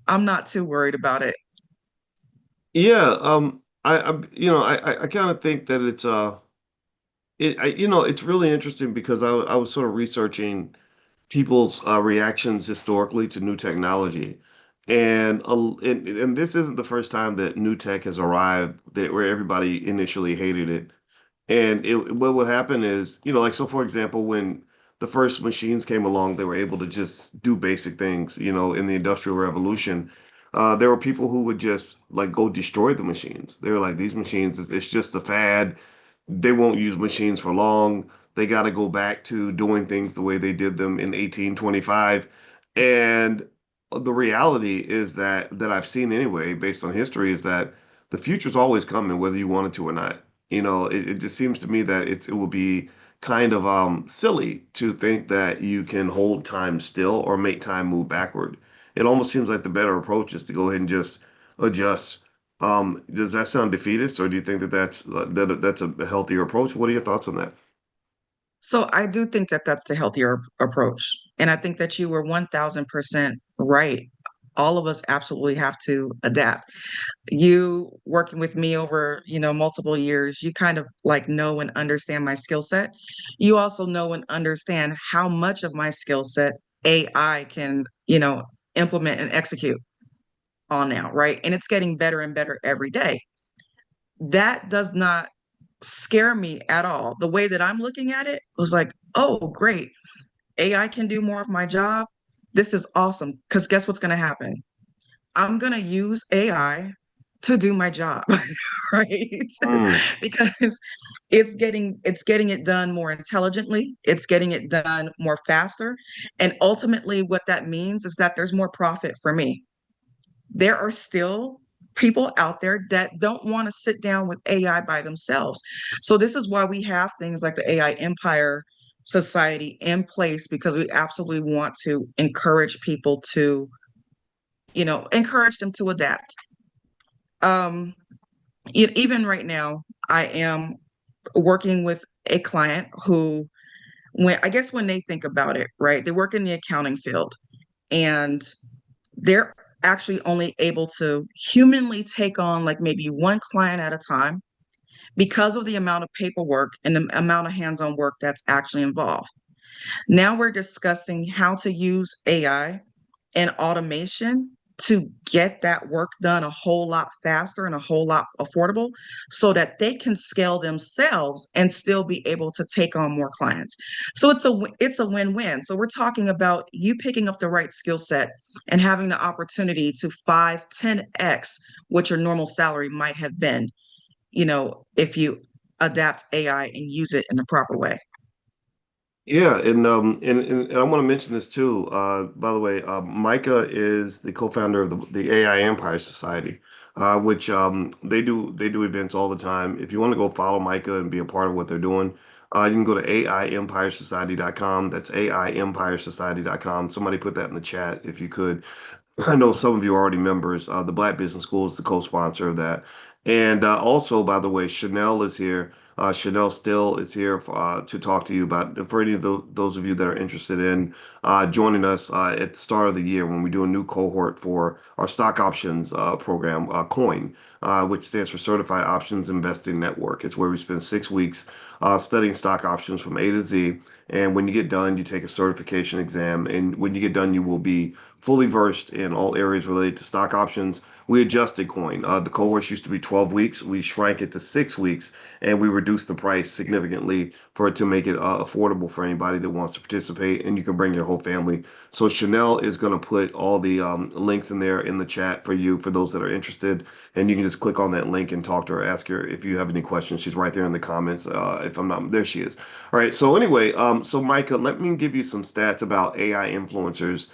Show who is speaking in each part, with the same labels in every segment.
Speaker 1: I'm not too worried about it.
Speaker 2: Yeah, I kind of think that it's really interesting because I was sort of researching people's reactions historically to new technology. And this isn't the first time that new tech has arrived where everybody initially hated it. And what would happen is, like, so for example, when the first machines came along, they were able to just do basic things, in the Industrial Revolution. There were people who would just like go destroy the machines. They were like, these machines, it's just a fad. They won't use machines for long. They got to go back to doing things the way they did them in 1825. And the reality is that I've seen anyway, based on history, is that the future's always coming, whether you want it to or not. It just seems to me that it will be kind of silly to think that you can hold time still or make time move backward. It almost seems like the better approach is to go ahead and just adjust. Does that sound defeatist, or do you think that that's a healthier approach? What are your thoughts on that?
Speaker 1: So I do think that that's the healthier approach. And I think that you were 1000% right. All of us absolutely have to adapt. You working with me over, multiple years, you kind of like know and understand my skill set. You also know and understand how much of my skill set AI can, implement and execute on now, right? And it's getting better and better every day. That does not scare me at all. The way that I'm looking at it was like, oh, great. AI can do more of my job. This is awesome. Because guess what's going to happen? I'm going to use AI to do my job, right?
Speaker 2: Mm,
Speaker 1: Because it's getting it done more intelligently, it's getting it done more faster, and ultimately what that means is that there's more profit for me. There are still people out there that don't want to sit down with AI by themselves. So this is why we have things like the AI Empire Society in place, because we absolutely want to encourage people to, encourage them to adapt. Um, Even right now, I am working with a client who, when I guess when they think about it, right, they work in the accounting field and they're actually only able to humanly take on like maybe one client at a time because of the amount of paperwork and the amount of hands-on work that's actually involved. Now we're discussing how to use AI and automation to get that work done a whole lot faster and a whole lot affordable so that they can scale themselves and still be able to take on more clients. So it's a win-win. So we're talking about you picking up the right skill set and having the opportunity to 5, 10x what your normal salary might have been, if you adapt AI and use it in the proper way.
Speaker 2: yeah, and I want to mention this too. By the way, Micah is the co-founder of the AI Empire Society, which they do events all the time. If you want to go follow Micah and be a part of what they're doing, you can go to AIEmpiresociety.com. That's AIEmpiresociety.com. Somebody put that in the chat if you could. I know some of you are already members. The Black Business School is the co-sponsor of that. And also, by the way, Chanel is here. Chanel Still is here to talk to you about, for any of those of you that are interested in joining us at the start of the year when we do a new cohort for our stock options program, COIN, which stands for Certified Options Investing Network. It's where we spend 6 weeks studying stock options from A to Z. And when you get done, you take a certification exam. And when you get done, you will be fully versed in all areas related to stock options. We adjusted coin. The cohorts used to be 12 weeks. We shrank it to 6 weeks, and we reduced the price significantly for it to make it affordable for anybody that wants to participate. And you can bring your whole family. So Chanel is going to put all the links in there in the chat for you, for those that are interested. And you can just click on that link and talk to her, ask her if you have any questions. She's right there in the comments. If I'm not, there she is. All right. So anyway, so Micah, let me give you some stats about AI influencers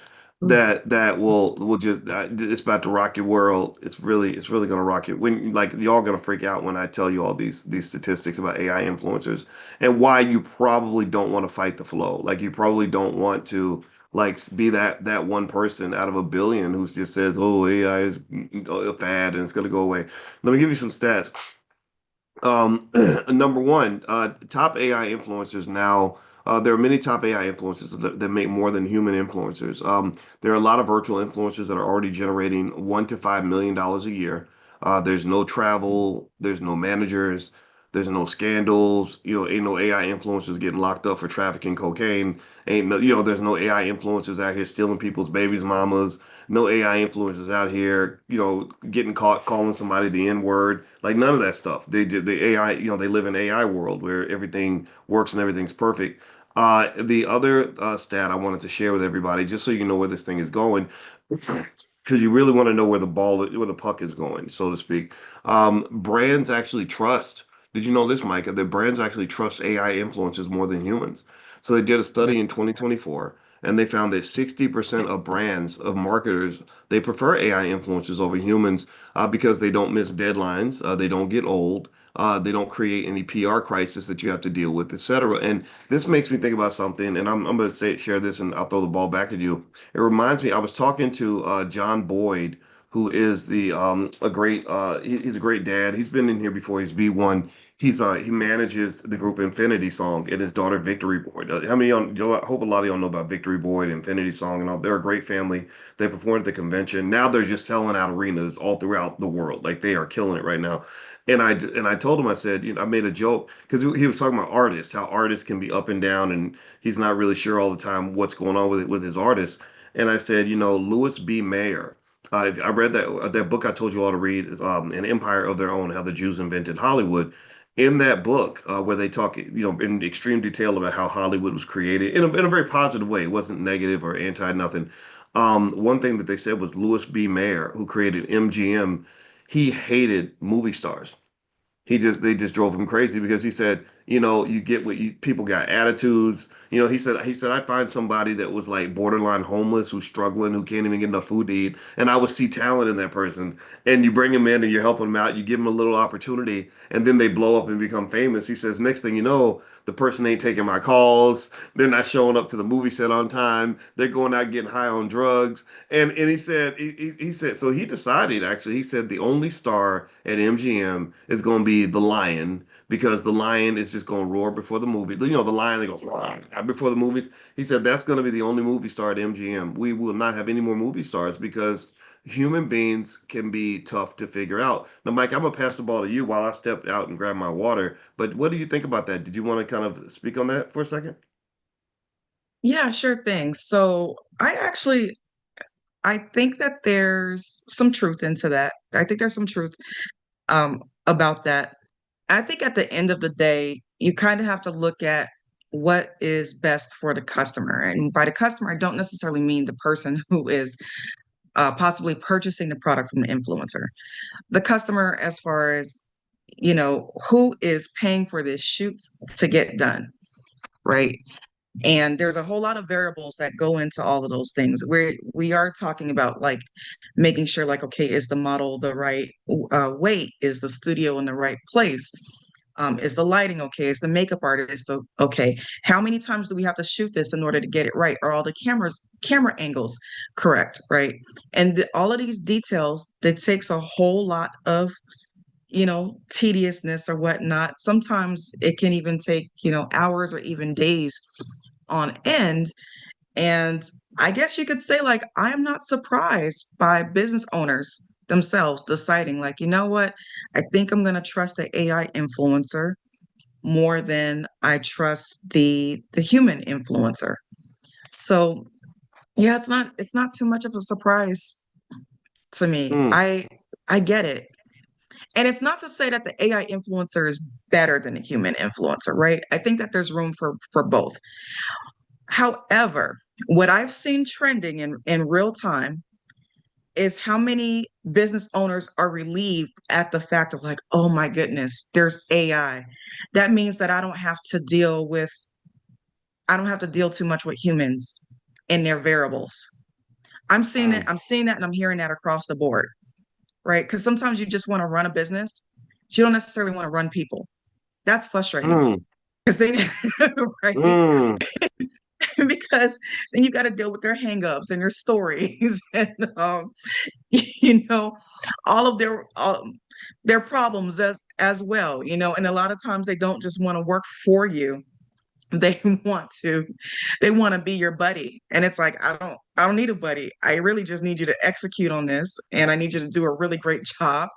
Speaker 2: that will just it's about to rock your world. It's really gonna rock you. When like y'all gonna freak out when I tell you all these statistics about AI influencers and why you probably don't want to fight the flow. Like you probably don't want to like be that one person out of a billion who just says, "Oh, AI is a fad and it's gonna go away." Let me give you some stats. Number one, top AI influencers now There are many top AI influencers that make more than human influencers. There are a lot of virtual influencers that are already generating $1 to $5 million a year. There's no travel, there's no managers, there's no scandals. Ain't no AI influencers getting locked up for trafficking cocaine. Ain't no, there's no AI influencers out here stealing people's babies, mamas. No AI influencers out here, getting caught calling somebody the N word. Like none of that stuff. They did the AI, they live in AI world where everything works and everything's perfect. The other stat I wanted to share with everybody, just so you know where this thing is going, because you really want to know where the puck is going, so to speak. Brands actually trust. Did you know this, Micah? That brands actually trust AI influencers more than humans. So they did a study in 2024, and they found that 60% of brands, of marketers, they prefer AI influencers over humans because they don't miss deadlines, they don't get old, they don't create any PR crisis that you have to deal with, etc. And this makes me think about something, and I'm going to share this, and I'll throw the ball back at you. It reminds me, I was talking to John Boyd, who is the he's a great dad. He's been in here before. He's B1. He manages the group Infinity Song and his daughter Victory Boyd. How many of y'all, I hope a lot of y'all know about Victory Boyd, Infinity Song, and all. They're a great family. They performed at the convention. Now they're just selling out arenas all throughout the world. Like they are killing it right now. And I told him, I said, I made a joke because he was talking about artists, how artists can be up and down, and he's not really sure all the time what's going on with his artists. And I said, Louis B. Mayer. I read that book I told you all to read is An Empire of Their Own: How the Jews Invented Hollywood. In that book, where they talk, in extreme detail about how Hollywood was created in a very positive way. It wasn't negative or anti nothing. One thing that they said was Louis B. Mayer, who created MGM, he hated movie stars. They just drove him crazy because he said, you get people got attitudes. He said I'd find somebody that was like borderline homeless, who's struggling, who can't even get enough food to eat, and I would see talent in that person. And you bring him in and you're helping him out, you give him a little opportunity, and then they blow up and become famous. He says next thing you know, the person ain't taking my calls, they're not showing up to the movie set on time, they're going out getting high on drugs. And he said so he decided, actually, he said the only star at MGM is going to be the lion, because the lion is just going to roar before the movie. The lion that goes "Roar" before the movies. He said that's going to be the only movie star at MGM. We will not have any more movie stars because human beings can be tough to figure out. Now, Mike, I'm gonna pass the ball to you while I step out and grab my water. But what do you think about that? Did you want to kind of speak on that for a second?
Speaker 1: Yeah, sure thing. So I think that there's some truth into that. I think there's some truth about that. I think at the end of the day, you kind of have to look at what is best for the customer. And by the customer, I don't necessarily mean the person who is possibly purchasing the product from the influencer. The customer, as far as, who is paying for this shoot to get done, right? And there's a whole lot of variables that go into all of those things. We are talking about like making sure, like, okay, is the model the right weight? Is the studio in the right place? Is the lighting okay? Is the makeup artist okay? How many times do we have to shoot this in order to get it right? Are all the camera angles correct? Right? And all of these details, that takes a whole lot of tediousness or whatnot. Sometimes it can even take, hours or even days on end. And I guess you could say, like, I am not surprised by business owners themselves deciding, like, you know what, I think I'm going to trust the AI influencer more than I trust the human influencer. So yeah, it's not too much of a surprise to me.
Speaker 2: Mm,
Speaker 1: I get it. And it's not to say that the AI influencer is better than the human influencer, right? I think that there's room for both. However, what I've seen trending in real time is how many business owners are relieved at the fact of, like, oh my goodness, there's AI. That means that I don't have to deal too much with humans and their variables.
Speaker 2: mm,
Speaker 1: I'm seeing that and I'm hearing that across the board, right? Because sometimes you just want to run a business, but you don't necessarily want to run people. That's frustrating
Speaker 2: mm,
Speaker 1: because they, right?
Speaker 2: mm.
Speaker 1: Because then you got to deal with their hangups and their stories and all of their problems as well. And a lot of times they don't just want to work for you. They want to they want to be your buddy. And it's like, I don't need a buddy. I really just need you to execute on this, and I need you to do a really great job.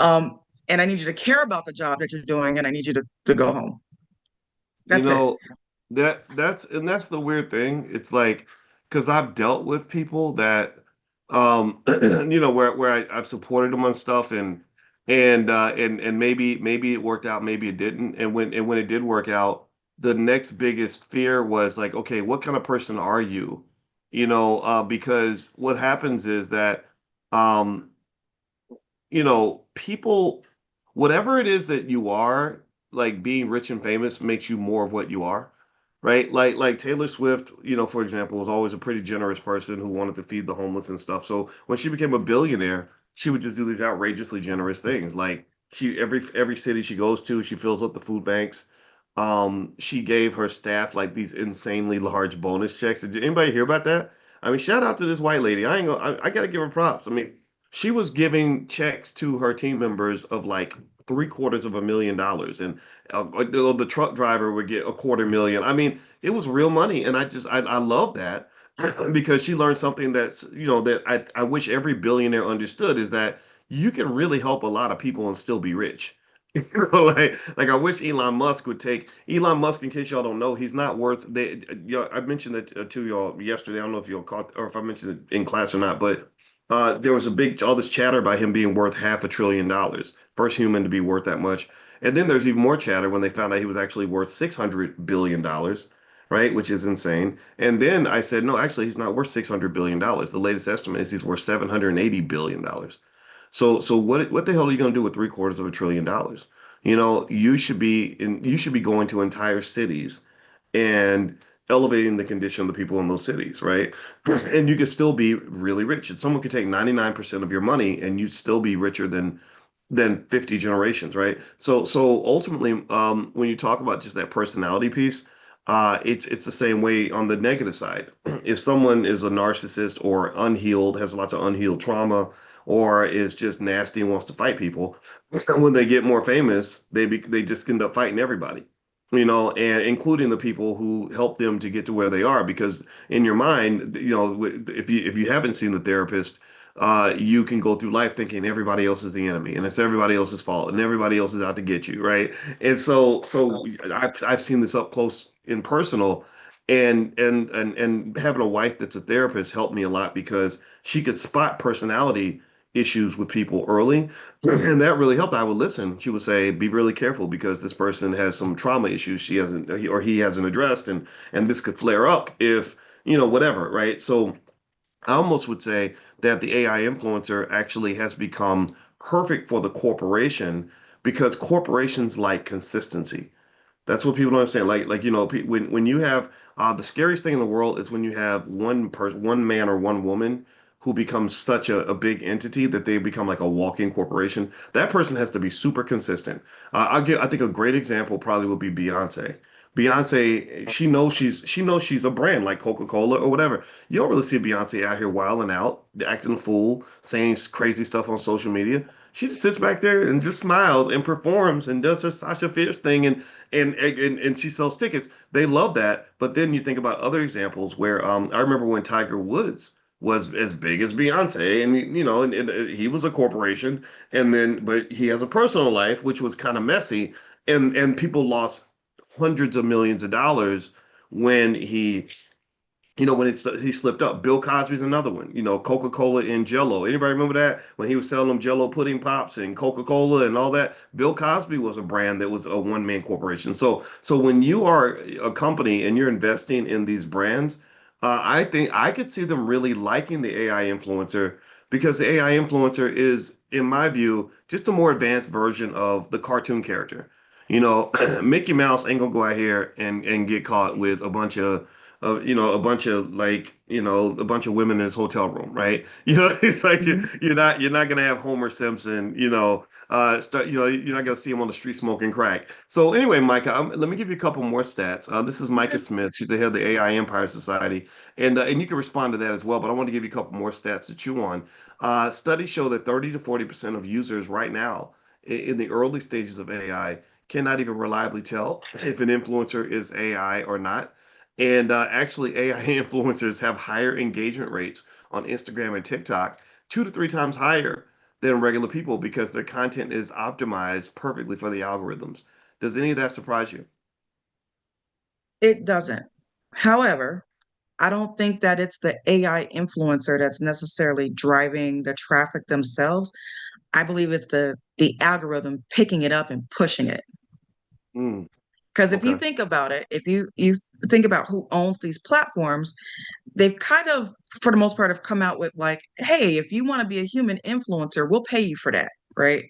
Speaker 1: Um, and I need you to care about the job that you're doing, and I need you to go home.
Speaker 2: You
Speaker 1: That's it.
Speaker 2: know, that's the weird thing. It's like because I've dealt with people that where I've supported them on stuff and maybe it worked out, maybe it didn't. And when it did work out, the next biggest fear was like, okay, what kind of person are you? Because what happens is that um people, whatever it is that you are, like being rich and famous makes you more of what you are, right? Like Taylor Swift, for example, was always a pretty generous person who wanted to feed the homeless and stuff. So when she became a billionaire, she would just do these outrageously generous things. Like every city she goes to, she fills up the food banks. She gave her staff like these insanely large bonus checks. Did anybody hear about that? I mean, shout out to this white lady. I ain't gonna, I gotta give her props. I mean, she was giving checks to her team members of like $750,000, and the truck driver would get 250,000. I mean, it was real money, and I love that because she learned something that I wish every billionaire understood is that you can really help a lot of people and still be rich. Like I wish Elon Musk would take Elon Musk. In case y'all don't know, he's not worth. I mentioned it to y'all yesterday. I don't know if y'all caught or if I mentioned it in class or not, but there was all this chatter about him being worth $500 billion, first human to be worth that much. And then there's even more chatter when they found out he was actually worth $600 billion, right? Which is insane. And then I said, no, actually, he's not worth $600 billion. The latest estimate is he's worth $780 billion. So what the hell are you going to do with $750 billion? You should be going to entire cities and elevating the condition of the people in those cities, right? And you could still be really rich. And someone could take 99% of your money and you'd still be richer than 50 generations, right? So ultimately, when you talk about just that personality piece, it's the same way on the negative side. If someone is a narcissist or unhealed, has lots of unhealed trauma, or is just nasty and wants to fight people, when they get more famous, they just end up fighting everybody. And including the people who help them to get to where they are, because in your mind, if you haven't seen the therapist, you can go through life thinking everybody else is the enemy and it's everybody else's fault and everybody else is out to get you, right? And so I've seen this up close and personal, and having a wife that's a therapist helped me a lot because she could spot personality issues with people early, and that really helped. I would listen. She would say, "Be really careful because this person has some trauma issues she hasn't or he hasn't addressed, and this could flare up if whatever, right?" So I almost would say that the AI influencer actually has become perfect for the corporation because corporations like consistency. That's what people don't understand. When you have the scariest thing in the world is when you have one man or one woman who becomes such a big entity that they become like a walking corporation. That person has to be super consistent. I think a great example probably would be Beyonce. Beyonce, she knows she's a brand like Coca-Cola or whatever. You don't really see Beyonce out here wilding out, acting a fool, saying crazy stuff on social media. She just sits back there and just smiles and performs and does her Sasha Fierce thing and she sells tickets. They love that. But then you think about other examples where I remember when Tiger Woods was as big as Beyonce, and and he was a corporation, and then but he has a personal life which was kind of messy, and people lost hundreds of millions of dollars when he slipped up. Bill Cosby's another one. Coca-Cola and Jello. Anybody remember that when he was selling them Jello pudding pops and Coca-Cola and all that? Bill Cosby was a brand that was a one-man corporation. So when you are a company and you're investing in these brands, I think I could see them really liking the AI influencer because the AI influencer is, in my view, just a more advanced version of the cartoon character. Mickey Mouse ain't gonna go out here and get caught with a bunch of women in his hotel room, right? It's like
Speaker 1: Mhm.
Speaker 2: you're not gonna have Homer Simpson, you're not gonna see him on the street smoking crack. So anyway, Micah, let me give you a couple more stats. This is Micah
Speaker 1: Okay.
Speaker 2: Smith. She's the head of the AI Empire Society, and you can respond to that as well. But I want to give you a couple more stats to chew on. Studies show that 30 to 40% of users right now in the early stages of AI cannot even reliably tell if an influencer is AI or not. And actually, AI influencers have higher engagement rates on Instagram and TikTok, 2 to 3 times higher than regular people because their content is optimized perfectly for the algorithms. Does any of that surprise you?
Speaker 1: It doesn't. However, I don't think that it's the AI influencer that's necessarily driving the traffic themselves. I believe it's the algorithm picking it up and pushing it.
Speaker 2: Mm,
Speaker 1: Because if you
Speaker 2: okay.
Speaker 1: think about it, if you think about who owns these platforms, they've kind of, for the most part, have come out with like, hey, if you want to be a human influencer, we'll pay you for that, right?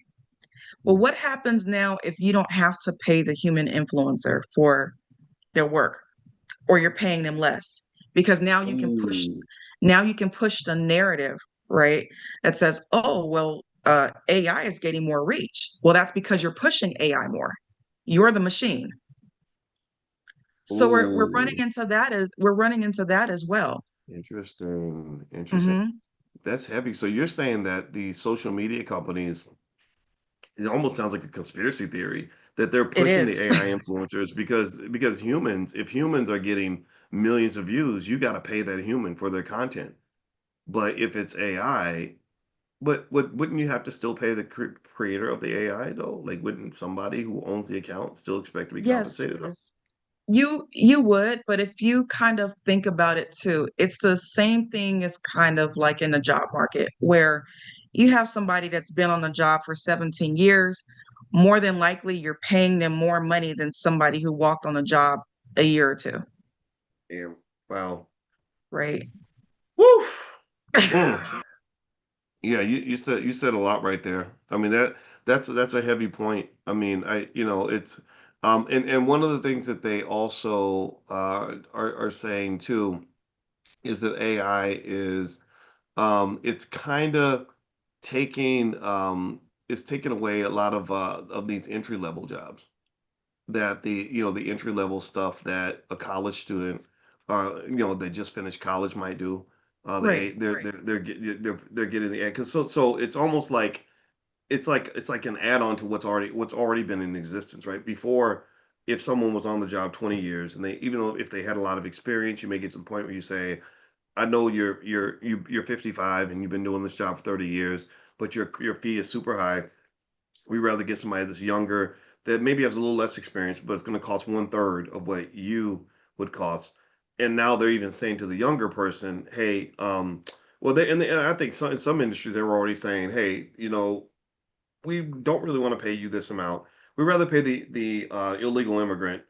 Speaker 1: Well,
Speaker 2: Mm.
Speaker 1: what happens now if you don't have to pay the human influencer for their work, or you're paying them less? Because
Speaker 2: Ooh,
Speaker 1: now you can push the narrative, right? That says, oh, well, AI is getting more reach. Well, that's because you're pushing AI more. You're the machine. So we're running
Speaker 2: ooh,
Speaker 1: into that as we're running into that as well.
Speaker 2: interesting, interesting.
Speaker 1: Hmm.
Speaker 2: That's heavy. So you're saying that the social media companies, it almost sounds like a conspiracy theory that they're
Speaker 1: It
Speaker 2: pushing the
Speaker 1: is.
Speaker 2: AI influencers because humans, if humans are getting millions of views, you got to pay that human for their content. But if it's AI, but wouldn't you have to still pay the creator of the AI though? Like, wouldn't somebody who owns the account still expect to be
Speaker 1: Yes,
Speaker 2: compensated though?
Speaker 1: you would, but if you kind of think about it too, it's the same thing as kind of like in the job market where you have somebody that's been on the job for 17 years, more than likely you're paying them more money than somebody who walked on the job a year or two,
Speaker 2: Yeah. Wow.
Speaker 1: right?
Speaker 2: Woo. Mm. Yeah, you said a lot right there. I mean that's a heavy point. I mean, it's and one of the things that they also are saying too is that AI is it's kind of taking it's taking away a lot of these entry level jobs that the entry level stuff that a college student they just finished college might do.
Speaker 1: Right.
Speaker 2: They're getting the because so it's almost like it's like an add-on to what's already been in existence, right? Before, if someone was on the job 20 years and they even though if they had a lot of experience, you may get to the point where you say, I know you're 55 and you've been doing this job for 30 years, but your fee is super high. We rather get somebody that's younger that maybe has a little less experience, but it's going to cost 1/3 of what you would cost. And now they're even saying to the younger person, "Hey, well, and I think in some industries they were already saying, hey, we don't really want to pay you this amount. We'd rather pay the illegal immigrant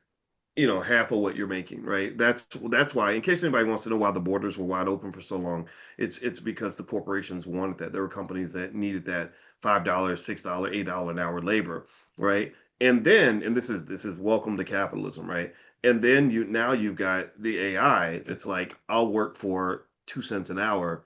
Speaker 2: half of what you're making, right? That's why, in case anybody wants to know why the borders were wide open for so long, it's because the corporations wanted that. There were companies that needed that $5, $6, $8 an hour labor, right? And this is welcome to capitalism, right? And then you've got the AI. It's like I'll work for 2 cents an hour,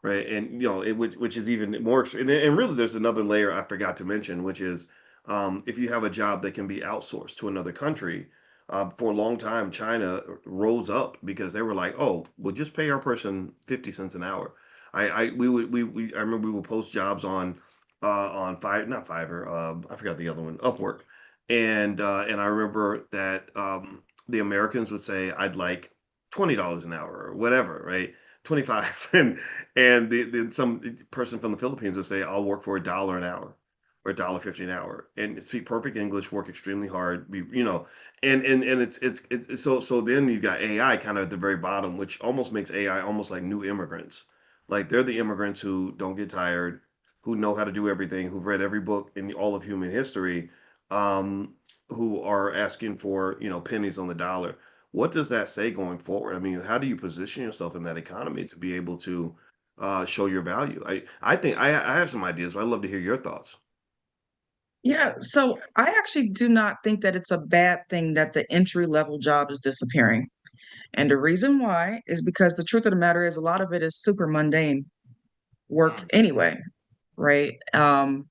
Speaker 2: right? And which is even more. And really, there's another layer I forgot to mention, which is if you have a job that can be outsourced to another country for a long time, China rose up because they were like, "Oh, we'll just pay our person 50 cents an hour." I remember we would post jobs on Fiverr, not Fiverr, I forgot the other one, Upwork, and I remember that the Americans would say, "I'd like $20 an hour or whatever," right? 25, and some person from the Philippines would say, "I'll work for $1 an hour." Or $1.50 an hour, and speak perfect English, work extremely hard, and it's so then you got AI kind of at the very bottom, which almost makes AI almost like new immigrants. Like they're the immigrants who don't get tired, who know how to do everything, who've read every book in all of human history, who are asking for pennies on the dollar. What does that say going forward? I mean, how do you position yourself in that economy to be able to show your value? I think I have some ideas, but I'd love to hear your thoughts.
Speaker 1: Yeah, so I actually do not think that it's a bad thing that the entry level job is disappearing. And the reason why is because the truth of the matter is a lot of it is super mundane work anyway, right? And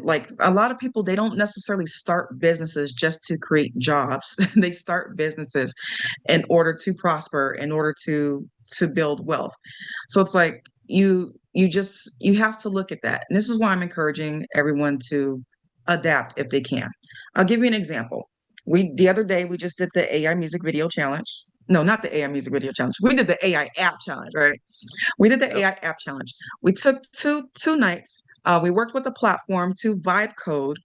Speaker 1: like a lot of people, they don't necessarily start businesses just to create jobs. They start businesses in order to prosper, in order to build wealth. So it's like you have to look at that. And this is why I'm encouraging everyone to adapt if they can. I'll give you an example. The other day we just did the AI music video challenge. No, not the AI music video challenge. We did the AI app challenge, right? We did the
Speaker 2: Yep.
Speaker 1: AI app challenge. We took two nights. We worked with the platform to vibe code,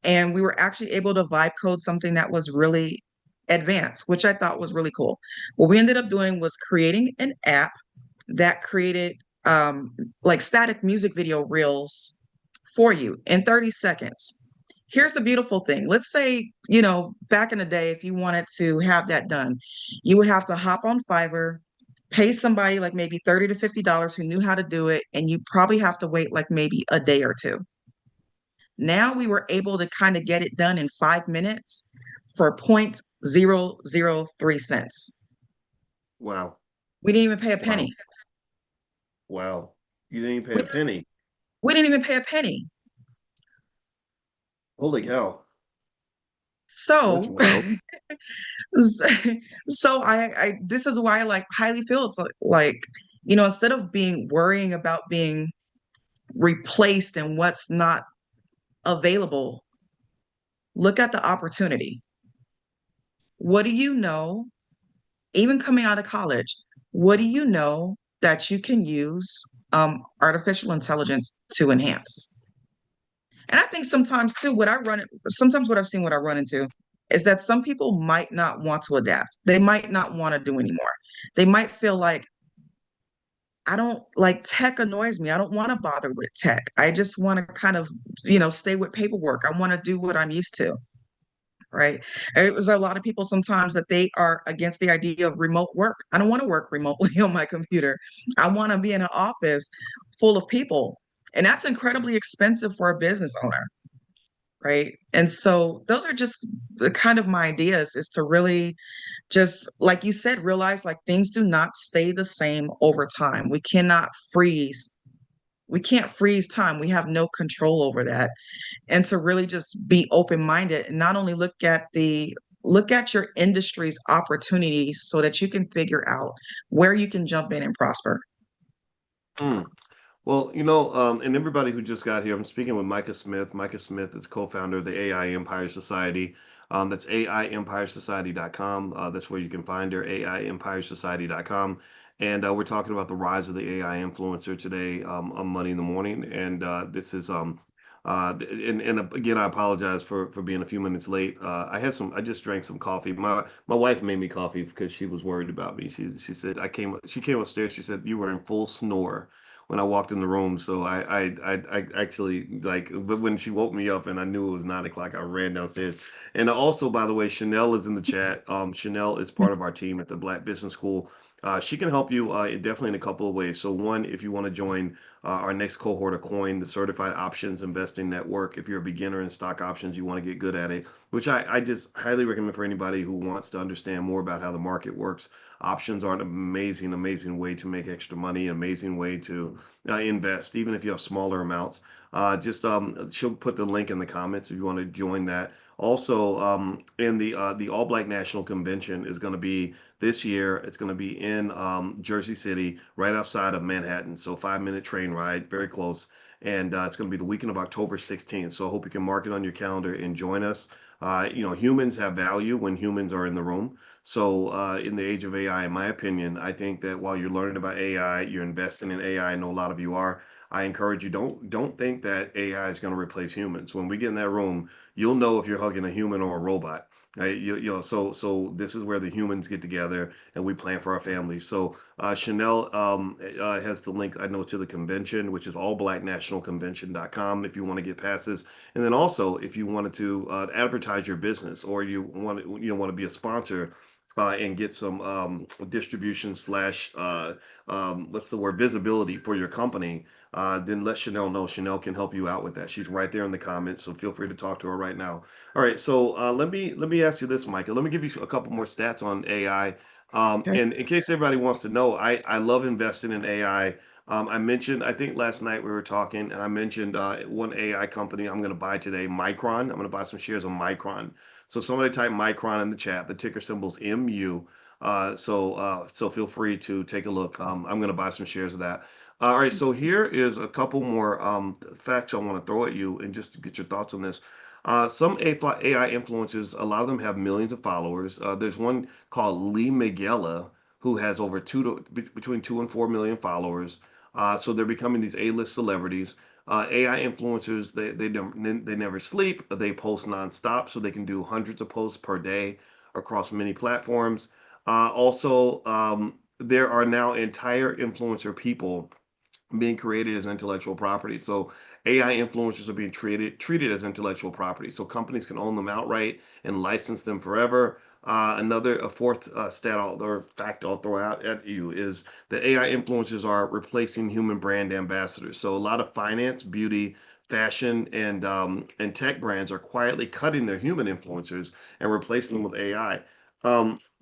Speaker 1: and we were actually able to vibe code something that was really advanced, which I thought was really cool. What we ended up doing was creating an app that created like static music video reels for you in 30 seconds. Here's the beautiful thing. Let's say, back in the day, if you wanted to have that done, you would have to hop on Fiverr, pay somebody like maybe 30 to $50 who knew how to do it, and you probably have to wait like maybe a day or two. Now we were able to kind of get it done in 5 minutes for 0.003 cents.
Speaker 2: Wow.
Speaker 1: We didn't even pay a
Speaker 2: Wow.
Speaker 1: penny.
Speaker 2: Wow. You didn't even pay
Speaker 1: We,
Speaker 2: a penny.
Speaker 1: we didn't even pay a penny.
Speaker 2: Holy cow. That's
Speaker 1: So,
Speaker 2: wild.
Speaker 1: so I this is why I like highly feel it's like, instead of being worrying about being replaced and what's not available, look at the opportunity. What do you know, even coming out of college, what do you know that you can use artificial intelligence to enhance? And I think sometimes too, sometimes what I run into is that some people might not want to adapt. They might not want to do anymore. They might feel like, I don't like tech annoys me. I don't want to bother with tech. I just want to kind of, stay with paperwork. I want to do what I'm used to. Right. It was a lot of people sometimes that they are against the idea of remote work. I don't want to work remotely on my computer. I want to be in an office full of people. And that's incredibly expensive for a business owner. Right. And so those are just the kind of my ideas, is to really just, like you said, realize like things do not stay the same over time. We can't freeze time. We have no control over that. And to really just be open-minded and not only look at your industry's opportunities so that you can figure out where you can jump in and prosper.
Speaker 2: Mm. Well, and everybody who just got here, I'm speaking with Micah Smith. Micah Smith is co-founder of the AI Empire Society. That's AIEmpiresociety.com. That's where you can find her, AIEmpiresociety.com. And we're talking about the rise of the AI influencer today on Money in the Morning. And this is and again, I apologize for being a few minutes late. I just drank some coffee. My wife made me coffee because she was worried about me. She said she came upstairs. She said you were in full snore when I walked in the room. So I actually like, but when she woke me up and I knew it was 9 o'clock, I ran downstairs. And also, by the way, Chanel is in the chat. Chanel is part of our team at the Black Business School. She can help you definitely in a couple of ways. So one, if you want to join our next cohort of Coin, the Certified Options Investing Network, if you're a beginner in stock options, you want to get good at it, which I just highly recommend for anybody who wants to understand more about how the market works. Options are an amazing, amazing way to make extra money, amazing way to invest, even if you have smaller amounts. Just she'll put the link in the comments if you want to join that. Also, in the All Black National Convention is going to be this year. It's going to be in Jersey City, right outside of Manhattan. So 5 minute train ride, very close. And it's going to be the weekend of October 16th. So I hope you can mark it on your calendar and join us. Humans have value when humans are in the room. So, in the age of AI, in my opinion, I think that while you're learning about AI, you're investing in AI. I know a lot of you are. I encourage you, don't think that AI is going to replace humans. When we get in that room, you'll know if you're hugging a human or a robot. Right? So this is where the humans get together and we plan for our families. So Chanel has the link, I know, to the convention, which is allblacknationalconvention.com if you want to get passes. And then also, if you wanted to advertise your business, or want to be a sponsor and get some distribution slash what's the word, visibility for your company, then let Chanel know. Chanel can help you out with that. She's right there in the comments, so feel free to talk to her right now. All right, so let me ask you this, Michael. Let me give you a couple more stats on AI.
Speaker 1: Okay.
Speaker 2: And in case everybody wants to know, I love investing in AI. I mentioned, I think last night we were talking, and I mentioned one AI company I'm going to buy today, Micron. I'm going to buy some shares of Micron. So somebody type Micron in the chat. The ticker symbol is MU. So feel free to take a look. I'm going to buy some shares of that. All right, so here is a couple more facts I want to throw at you, and just to get your thoughts on this. Some AI influencers, a lot of them have millions of followers. There's one called Lee Miguela who has over between 2 and 4 million followers. So they're becoming these A-list celebrities. AI influencers, they never sleep. They post nonstop, so they can do hundreds of posts per day across many platforms. Also, there are now entire influencer people being created as intellectual property. So AI influencers are being treated as intellectual property. So companies can own them outright and license them forever. A fourth or fact I'll throw out at you is that AI influencers are replacing human brand ambassadors. So a lot of finance, beauty, fashion, and tech brands are quietly cutting their human influencers and replacing them with AI.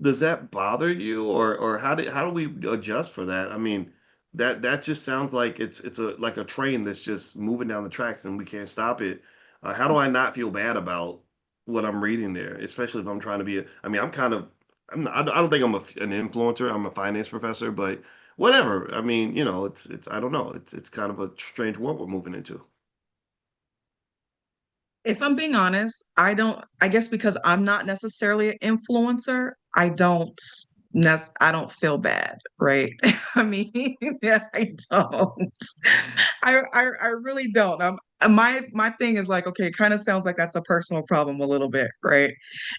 Speaker 2: Does that bother you, or how do we adjust for that? I mean, that just sounds like it's a like a train that's just moving down the tracks and we can't stop it. How do I not feel bad about what I'm reading there, especially if I'm trying to be I mean, I don't think an influencer. I'm a finance professor, but whatever. I mean, it's I don't know. It's kind of a strange world we're moving into.
Speaker 1: If I'm being honest, I guess because I'm not necessarily an influencer, I don't feel bad, right? I mean, yeah, I don't. I really don't. My thing is like, okay, it kind of sounds like that's a personal problem a little bit, right?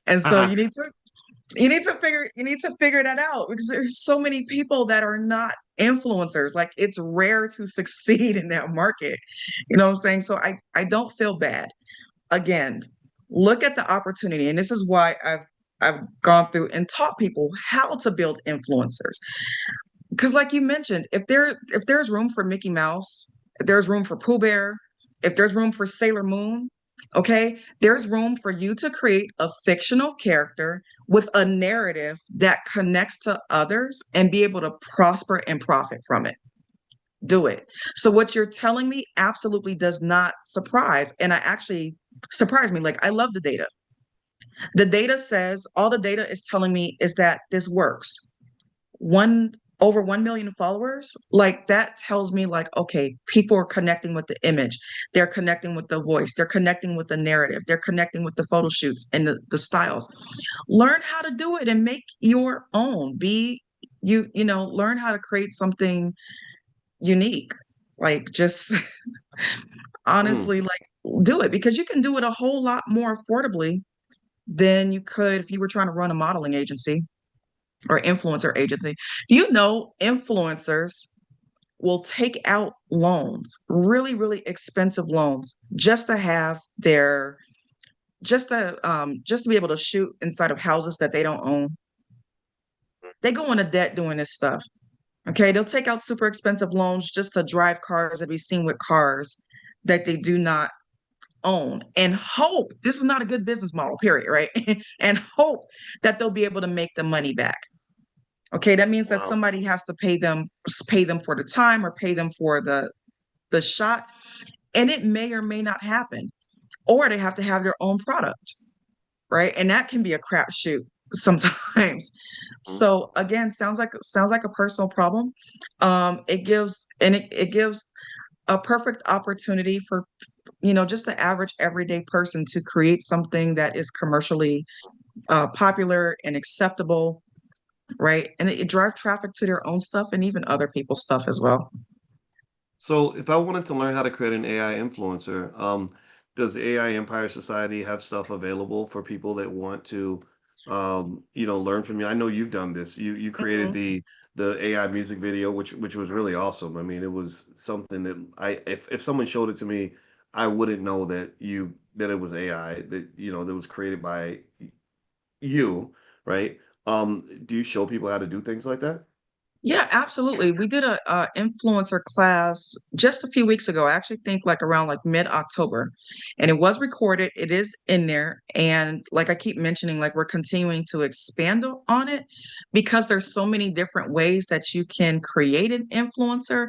Speaker 1: And so you need to figure that out because there's so many people that are not influencers. Like it's rare to succeed in that market. You know what I'm saying? So I don't feel bad. Again, look at the opportunity. And this is why I've gone through and taught people how to build influencers. Because like you mentioned, if there's room for Mickey Mouse, if there's room for Pooh Bear, if there's room for Sailor Moon, okay, there's room for you to create a fictional character with a narrative that connects to others and be able to prosper and profit from it. Do it. So what you're telling me absolutely does not surprise. And I actually surprised me. Like I love the data. The data says all the data is telling me is that this works. One over 1 million followers, like that tells me like, okay, people are connecting with the image. They're connecting with the voice. They're connecting with the narrative. They're connecting with the photo shoots and the styles. Learn how to do it and make your own. Learn how to create something unique. Like just
Speaker 2: Mm.
Speaker 1: honestly, like do it because you can do it a whole lot more affordably than you could if you were trying to run a modeling agency or influencer agency. Do you know influencers will take out loans, really, really expensive loans, just to be able to shoot inside of houses that they don't own. They go into debt doing this stuff. Okay, they'll take out super expensive loans just to drive cars and be seen with cars that they do not own and hope this is not a good business model, period, right? And hope that they'll be able to make the money back. Okay, that means that
Speaker 2: Wow.
Speaker 1: somebody has to pay them for the time or pay them for the shot, and it may or may not happen, or they have to have their own product, right? And that can be a crapshoot sometimes.
Speaker 2: Mm.
Speaker 1: So again, sounds like a personal problem. It gives a perfect opportunity for just the average everyday person to create something that is commercially popular and acceptable, right? And it drive traffic to their own stuff and even other people's stuff as well.
Speaker 2: So if I wanted to learn how to create an AI influencer, does AI Empire Society have stuff available for people that want to, learn from you? I know you've done this. You created
Speaker 1: Mhm.
Speaker 2: the AI music video, which was really awesome. I mean, it was something that if someone showed it to me, I wouldn't know that it was AI that was created by you, right? Do you show people how to do things like that?
Speaker 1: Yeah, absolutely. We did a influencer class just a few weeks ago. I actually think like around like mid-October, and it was recorded. It is in there, and like I keep mentioning, like we're continuing to expand on it because there's so many different ways that you can create an influencer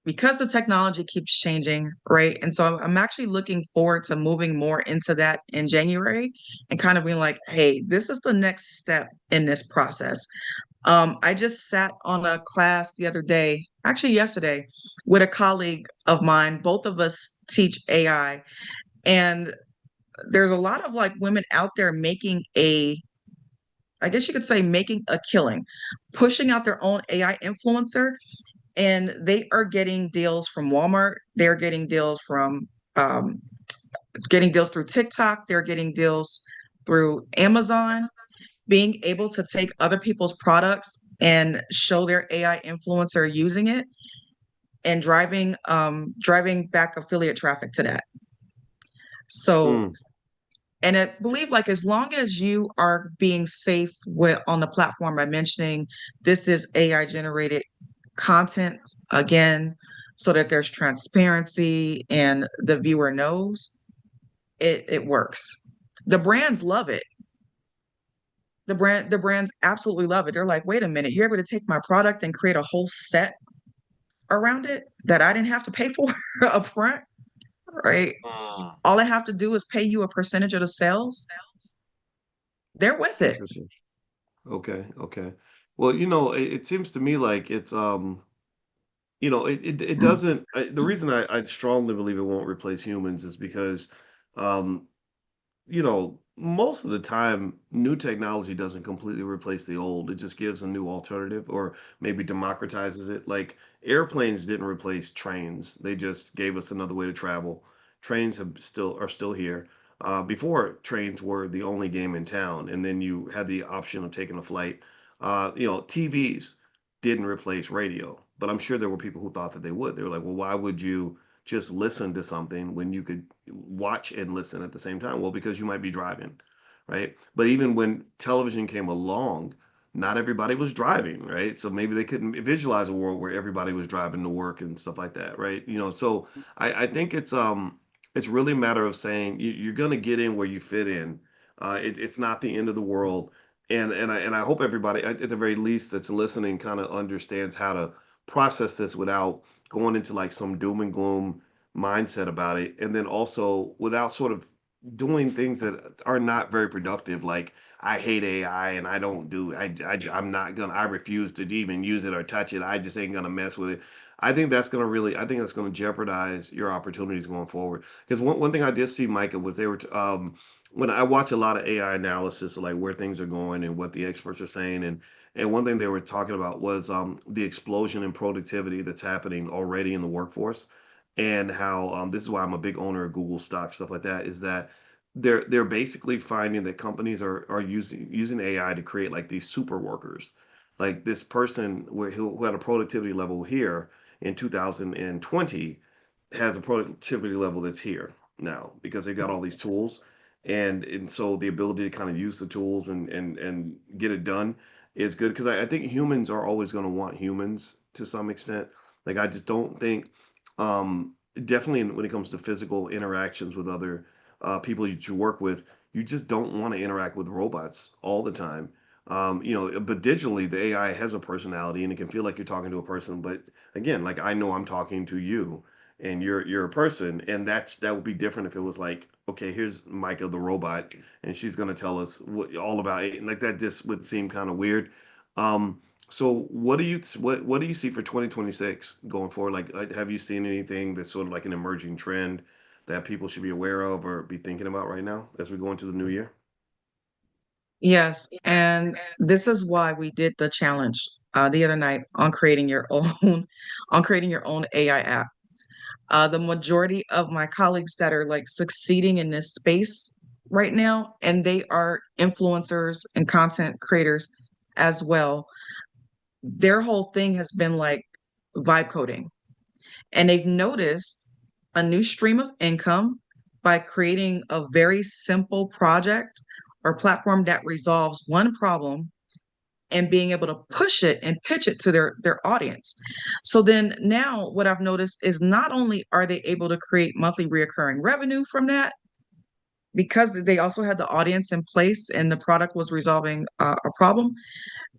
Speaker 1: because the technology keeps changing, right? And so I'm actually looking forward to moving more into that in January and kind of being like, hey, this is the next step in this process. I just sat on a class the other day, actually yesterday, with a colleague of mine. Both of us teach AI, and there's a lot of like women out there making I guess you could say making a killing, pushing out their own AI influencer, and they are getting deals from Walmart. They're um, getting deals through TikTok. They're getting deals through Amazon. Being able to take other people's products and show their AI influencer using it and driving back affiliate traffic to that. So,
Speaker 2: Mm,
Speaker 1: and I believe like as long as you are being safe with on the platform by mentioning this is AI generated content again, so that there's transparency and the viewer knows, it works. The brands love it. The brands absolutely love it. They're like, wait a minute, you're able to take my product and create a whole set around it that I didn't have to pay for up front, right?
Speaker 2: mm.
Speaker 1: All I have to do is pay you a percentage of the sales. They're with it.
Speaker 2: Interesting. Okay, okay. Well, it seems to me like it's it doesn't. The reason I strongly believe it won't replace humans is because, um, most of the time, new technology doesn't completely replace the old. It just gives a new alternative or maybe democratizes it. Like airplanes didn't replace trains. They just gave us another way to travel. Trains are still here. Before trains were the only game in town, and then you had the option of taking a flight. TVs didn't replace radio, but I'm sure there were people who thought that they would. They were like, well, why would you just listen to something when you could watch and listen at the same time? Well, because you might be driving, right? But even when television came along, not everybody was driving, right? So maybe they couldn't visualize a world where everybody was driving to work and stuff like that, right? So I think it's really a matter of saying you're gonna get in where you fit in. It's not the end of the world. And I hope everybody at the very least that's listening kind of understands how to process this without going into like some doom and gloom mindset about it, and then also without sort of doing things that are not very productive, like I hate AI and I don't do I'm not gonna I refuse to even use it or touch it. I just ain't gonna mess with it. I think that's gonna jeopardize your opportunities going forward. Because one thing I did see, Micah, was they were when I watch a lot of AI analysis of like where things are going and what the experts are saying, and one thing they were talking about was the explosion in productivity that's happening already in the workforce, and how this is why I'm a big owner of Google stock, stuff like that, is that they're basically finding that companies are using AI to create like these super workers, like this person who had a productivity level here in 2020 has a productivity level that's here now because they've got all these tools, and so the ability to kind of use the tools and get it done is good, because I think humans are always going to want humans to some extent. Like I just don't think, definitely when it comes to physical interactions with other people that you work with, you just don't want to interact with robots all the time. But digitally, the AI has a personality and it can feel like you're talking to a person. But again, like I know I'm talking to you, and you're a person, and that would be different if it was like, okay, here's Micah the robot, and she's gonna tell us all about it, and like that just would seem kind of weird. So what do you see for 2026 going forward? Like, have you seen anything that's sort of like an emerging trend that people should be aware of or be thinking about right now as we go into the new year?
Speaker 1: Yes, and this is why we did the challenge the other night on creating your own on creating your own AI app. The majority of my colleagues that are like succeeding in this space right now, and they are influencers and content creators as well. Their whole thing has been like vibe coding, and they've noticed a new stream of income by creating a very simple project or platform that resolves one problem and being able to push it and pitch it to their audience. So then now what I've noticed is not only are they able to create monthly reoccurring revenue from that, because they also had the audience in place and the product was resolving a problem,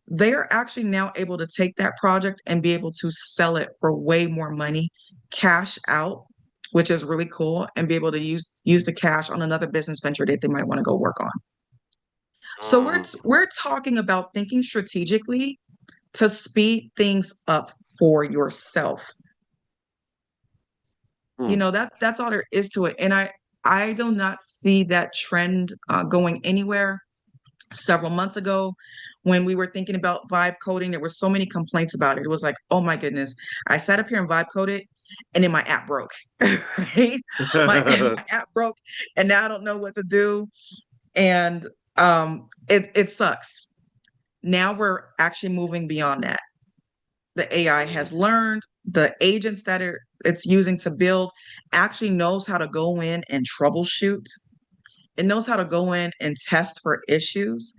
Speaker 1: they're actually now able to take that project and be able to sell it for way more money, cash out, which is really cool, and be able to use the cash on another business venture that they might want to go work on. So we're
Speaker 2: Mm,
Speaker 1: we're talking about thinking strategically to speed things up for yourself. You
Speaker 2: Hmm.
Speaker 1: know, that's all there is to it. And I do not see that trend going anywhere. Several months ago, when we were thinking about vibe coding, there were so many complaints about it. It was like, oh my goodness, I sat up here and vibe coded, and then my app broke. Right? My app broke, and now I don't know what to do. And it sucks. Now we're actually moving beyond that. The AI has learned, the agents that it's using to build actually knows how to go in and troubleshoot. It knows how to go in and test for issues,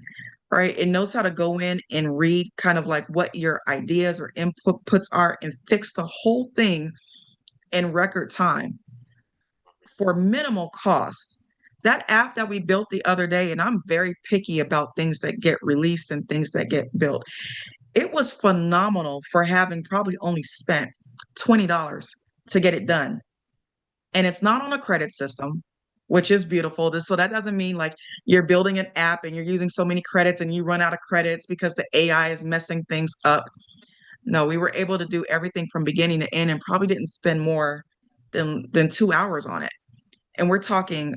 Speaker 1: right? It knows how to go in and read kind of like what your ideas or inputs are and fix the whole thing in record time for minimal cost. That app that we built the other day, and I'm very picky about things that get released and things that get built. It was phenomenal for having probably only spent $20 to get it done. And it's not on a credit system, which is beautiful. So that doesn't mean like you're building an app and you're using so many credits and you run out of credits because the AI is messing things up. No, we were able to do everything from beginning to end and probably didn't spend more than 2 hours on it. And we're talking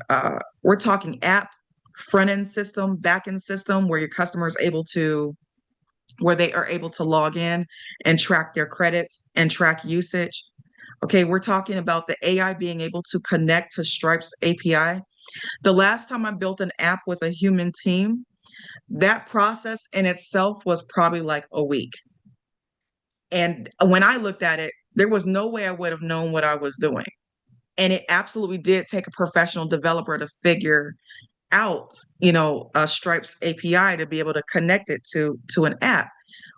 Speaker 1: app, front end system, back end system where your customer is able to where they are able to log in and track their credits and track usage. Okay, we're talking about the AI being able to connect to Stripe's API. The last time I built an app with a human team, that process in itself was probably like a week. And when I looked at it, there was no way I would have known what I was doing. And it absolutely did take a professional developer to figure out, Stripe's API to be able to connect it to an app.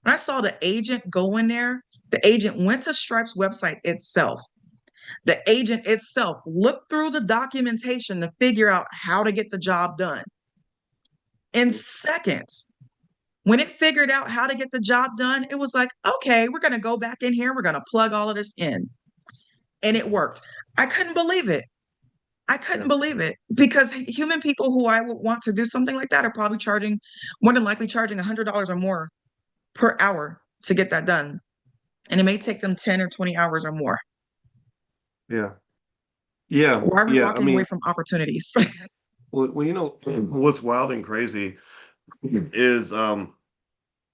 Speaker 1: When I saw the agent go in there, the agent went to Stripe's website itself. The agent itself looked through the documentation to figure out how to get the job done in seconds. When it figured out how to get the job done, it was like, okay, we're going to go back in here. We're going to plug all of this in. And it worked. I couldn't believe it. I couldn't believe it because human people who I would want to do something like that are probably charging, more than likely charging $100 or more per hour to get that done. And it may take them 10 or 20 hours or more.
Speaker 2: Yeah. Yeah.
Speaker 1: Why are we
Speaker 2: Yeah. I
Speaker 1: walking away
Speaker 2: mean,
Speaker 1: from opportunities?
Speaker 2: what's wild and crazy is I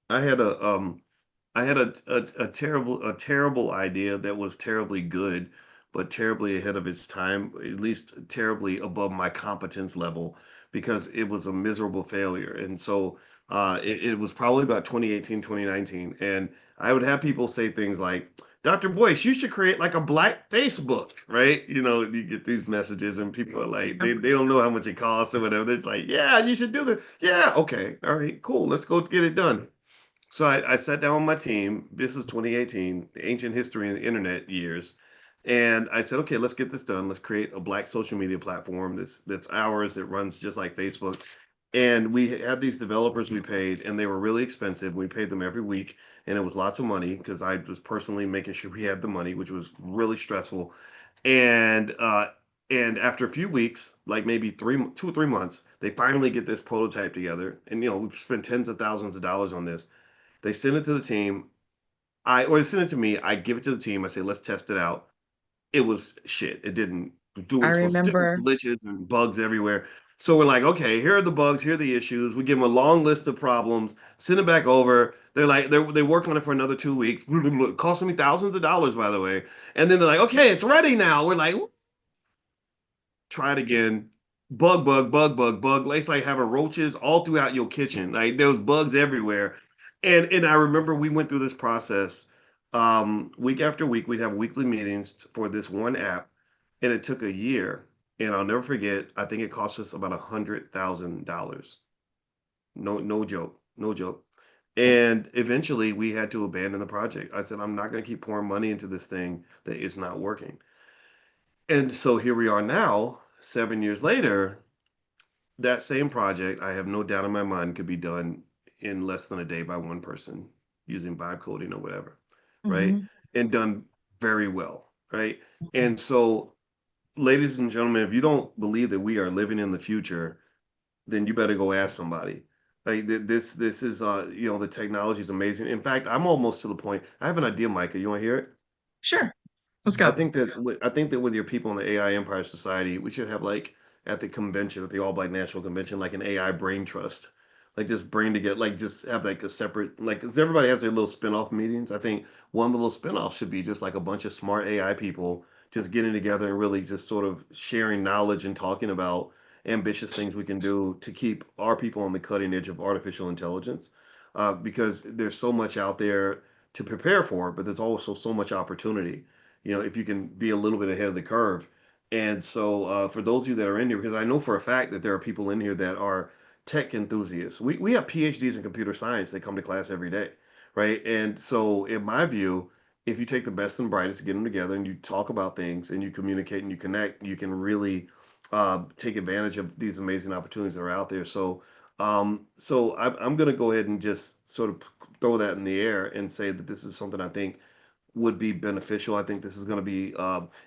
Speaker 2: had a terrible idea that was terribly good, but terribly ahead of its time, at least terribly above my competence level because it was a miserable failure. And so it was probably about 2018, 2019. And I would have people say things like, Dr. Boyce, you should create like a black Facebook, right? You get these messages and people are like, they don't know how much it costs or whatever. They're like, yeah, you should do this. Yeah, okay. All right, cool. Let's go get it done. So I sat down with my team. This is 2018, the ancient history in the internet years. And I said, okay, let's get this done. Let's create a black social media platform that's ours, that runs just like Facebook. And we had these developers we paid, and they were really expensive. We paid them every week, and it was lots of money because I was personally making sure we had the money, which was really stressful. And after a few weeks, like maybe 2 or 3 months, they finally get this prototype together. And we've spent tens of thousands of dollars on this. They send it to the team. Or they send it to me. I give it to the team. I say, let's test it out. It was shit. It didn't do what
Speaker 1: I
Speaker 2: it's supposed to do.
Speaker 1: remember.
Speaker 2: Glitches and bugs everywhere. So we're like, okay, here are the bugs. Here are the issues. We give them a long list of problems. Send it back over. They're like, they work on it for another 2 weeks. Costing me thousands of dollars, by the way. And then they're like, okay, it's ready now. We're like, try it again. Bug, bug, bug, bug, bug. It's like having roaches all throughout your kitchen. Like there was bugs everywhere. And I remember we went through this process week after week. We'd have weekly meetings for this one app, and it took a year. And I'll never forget. I think it cost us about $100,000. No, no joke, no joke. And eventually, we had to abandon the project. I said, I'm not going to keep pouring money into this thing that is not working. And so here we are now, 7 years later. That same project, I have no doubt in my mind, could be done in less than a day by one person using vibe coding or whatever, right?
Speaker 1: Mhm.
Speaker 2: And done very well, right? And so, ladies and gentlemen, if you don't believe that we are living in the future, then you better go ask somebody. Like this is the technology is amazing. In fact, I'm almost to the point. I have an idea, Micah. You want to hear it?
Speaker 1: Sure, let's go.
Speaker 2: I think that with your people in the AI Empire Society, we should have like at the convention, at the All Black National Convention, like an AI brain trust. Like just bring together, like just have like a separate, like 'cause everybody has their little spin-off meetings. I think one little spin-off should be just like a bunch of smart AI people just getting together and really just sort of sharing knowledge and talking about ambitious things we can do to keep our people on the cutting edge of artificial intelligence. Because there's so much out there to prepare for, but there's also so much opportunity, if you can be a little bit ahead of the curve. And so, for those of you that are in here, because I know for a fact that there are people in here that are tech enthusiasts. We have PhDs in computer science that come to class every day, right? And so, in my view, if you take the best and brightest, get them together, and you talk about things, and you communicate and you connect, you can really take advantage of these amazing opportunities that are out there. So I'm going to go ahead and just sort of throw that in the air and say that this is something I think would be beneficial. I think this is going to be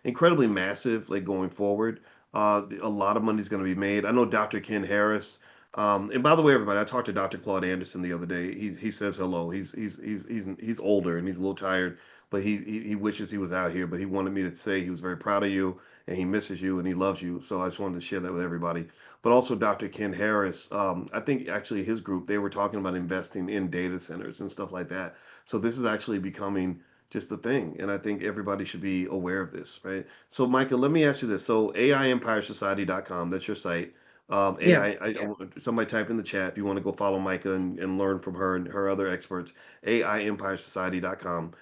Speaker 2: incredibly massive, like going forward. A lot of money is going to be made. I know Dr. Ken Harris. And by the way, everybody, I talked to Dr. Claude Anderson the other day. He says hello. He's older and he's a little tired, but he wishes he was out here. But he wanted me to say he was very proud of you and he misses you and he loves you. So I just wanted to share that with everybody. But also Dr. Ken Harris. I think actually his group, they were talking about investing in data centers and stuff like that. So this is actually becoming just a thing. And I think everybody should be aware of this, right? So, Micah, let me ask you this. So, AIEmpireSociety.com, that's your site.
Speaker 1: Yeah.
Speaker 2: Somebody type in the chat if you want to go follow Micah and learn from her and her other experts. AIEmpireSociety.com.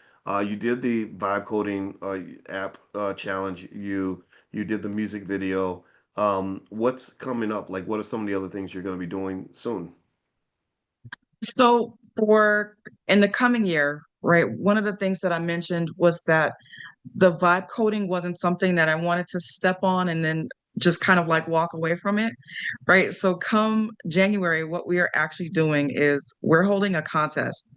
Speaker 2: You did the vibe coding app challenge. You did the music video. What's coming up? Like, what are some of the other things you're going to be doing soon?
Speaker 1: So for in the coming year, right, one of the things that I mentioned was that the vibe coding wasn't something that I wanted to step on and then just kind of like walk away from it, right? So come January, what we are actually doing is we're holding a contest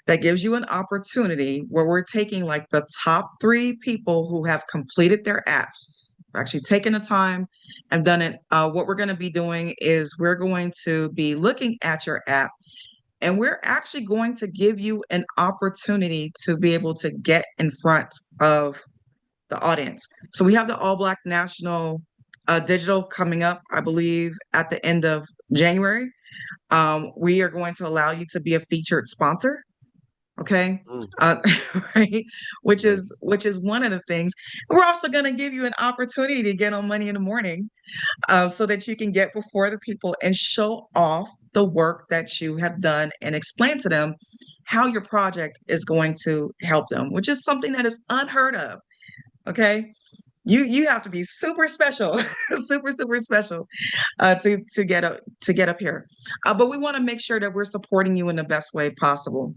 Speaker 1: that gives you an opportunity where we're taking like the top 3 people who have completed their apps, actually taken the time and done it. What we're going to be doing is we're going to be looking at your app and we're actually going to give you an opportunity to be able to get in front of the audience. So we have the All Black National Digital coming up, I believe, at the end of January. We are going to allow you to be a featured sponsor. Okay.
Speaker 2: Mm,
Speaker 1: Uh, right. Which
Speaker 2: right.
Speaker 1: is one of the things. We're also going to give you an opportunity to get on Money in the Morning, so that you can get before the people and show off the work that you have done and explain to them how your project is going to help them, which is something that is unheard of. Okay. You have to be super special, super special, to get up here. But we want to make sure that we're supporting you in the best way possible.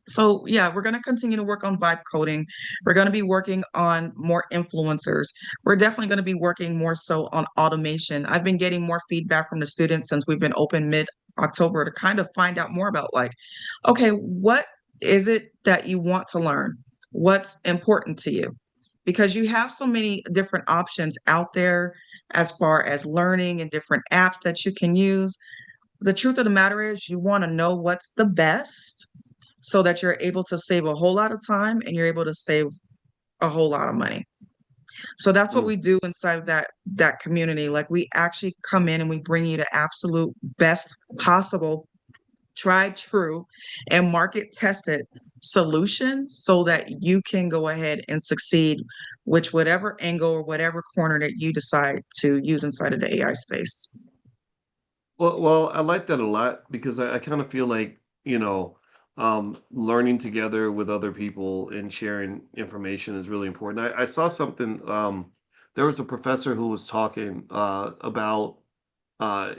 Speaker 1: So yeah, we're going to continue to work on vibe coding. We're going to be working on more influencers. We're definitely going to be working more so on automation. I've been getting more feedback from the students since we've been open mid October to kind of find out more about like, okay, what is it that you want to learn? What's important to you? Because you have so many different options out there as far as learning and different apps that you can use. The truth of the matter is you want to know what's the best so that you're able to save a whole lot of time and you're able to save a whole lot of money. So that's what
Speaker 2: Mm.
Speaker 1: we do inside of that community. Like we actually come in and we bring you the absolute best possible, tried true and market tested solution so that you can go ahead and succeed which whatever angle or whatever corner that you decide to use inside of the AI space.
Speaker 2: Well, I like that a lot because I kind of feel like, learning together with other people and sharing information is really important. I saw something, there was a professor who was talking about uh,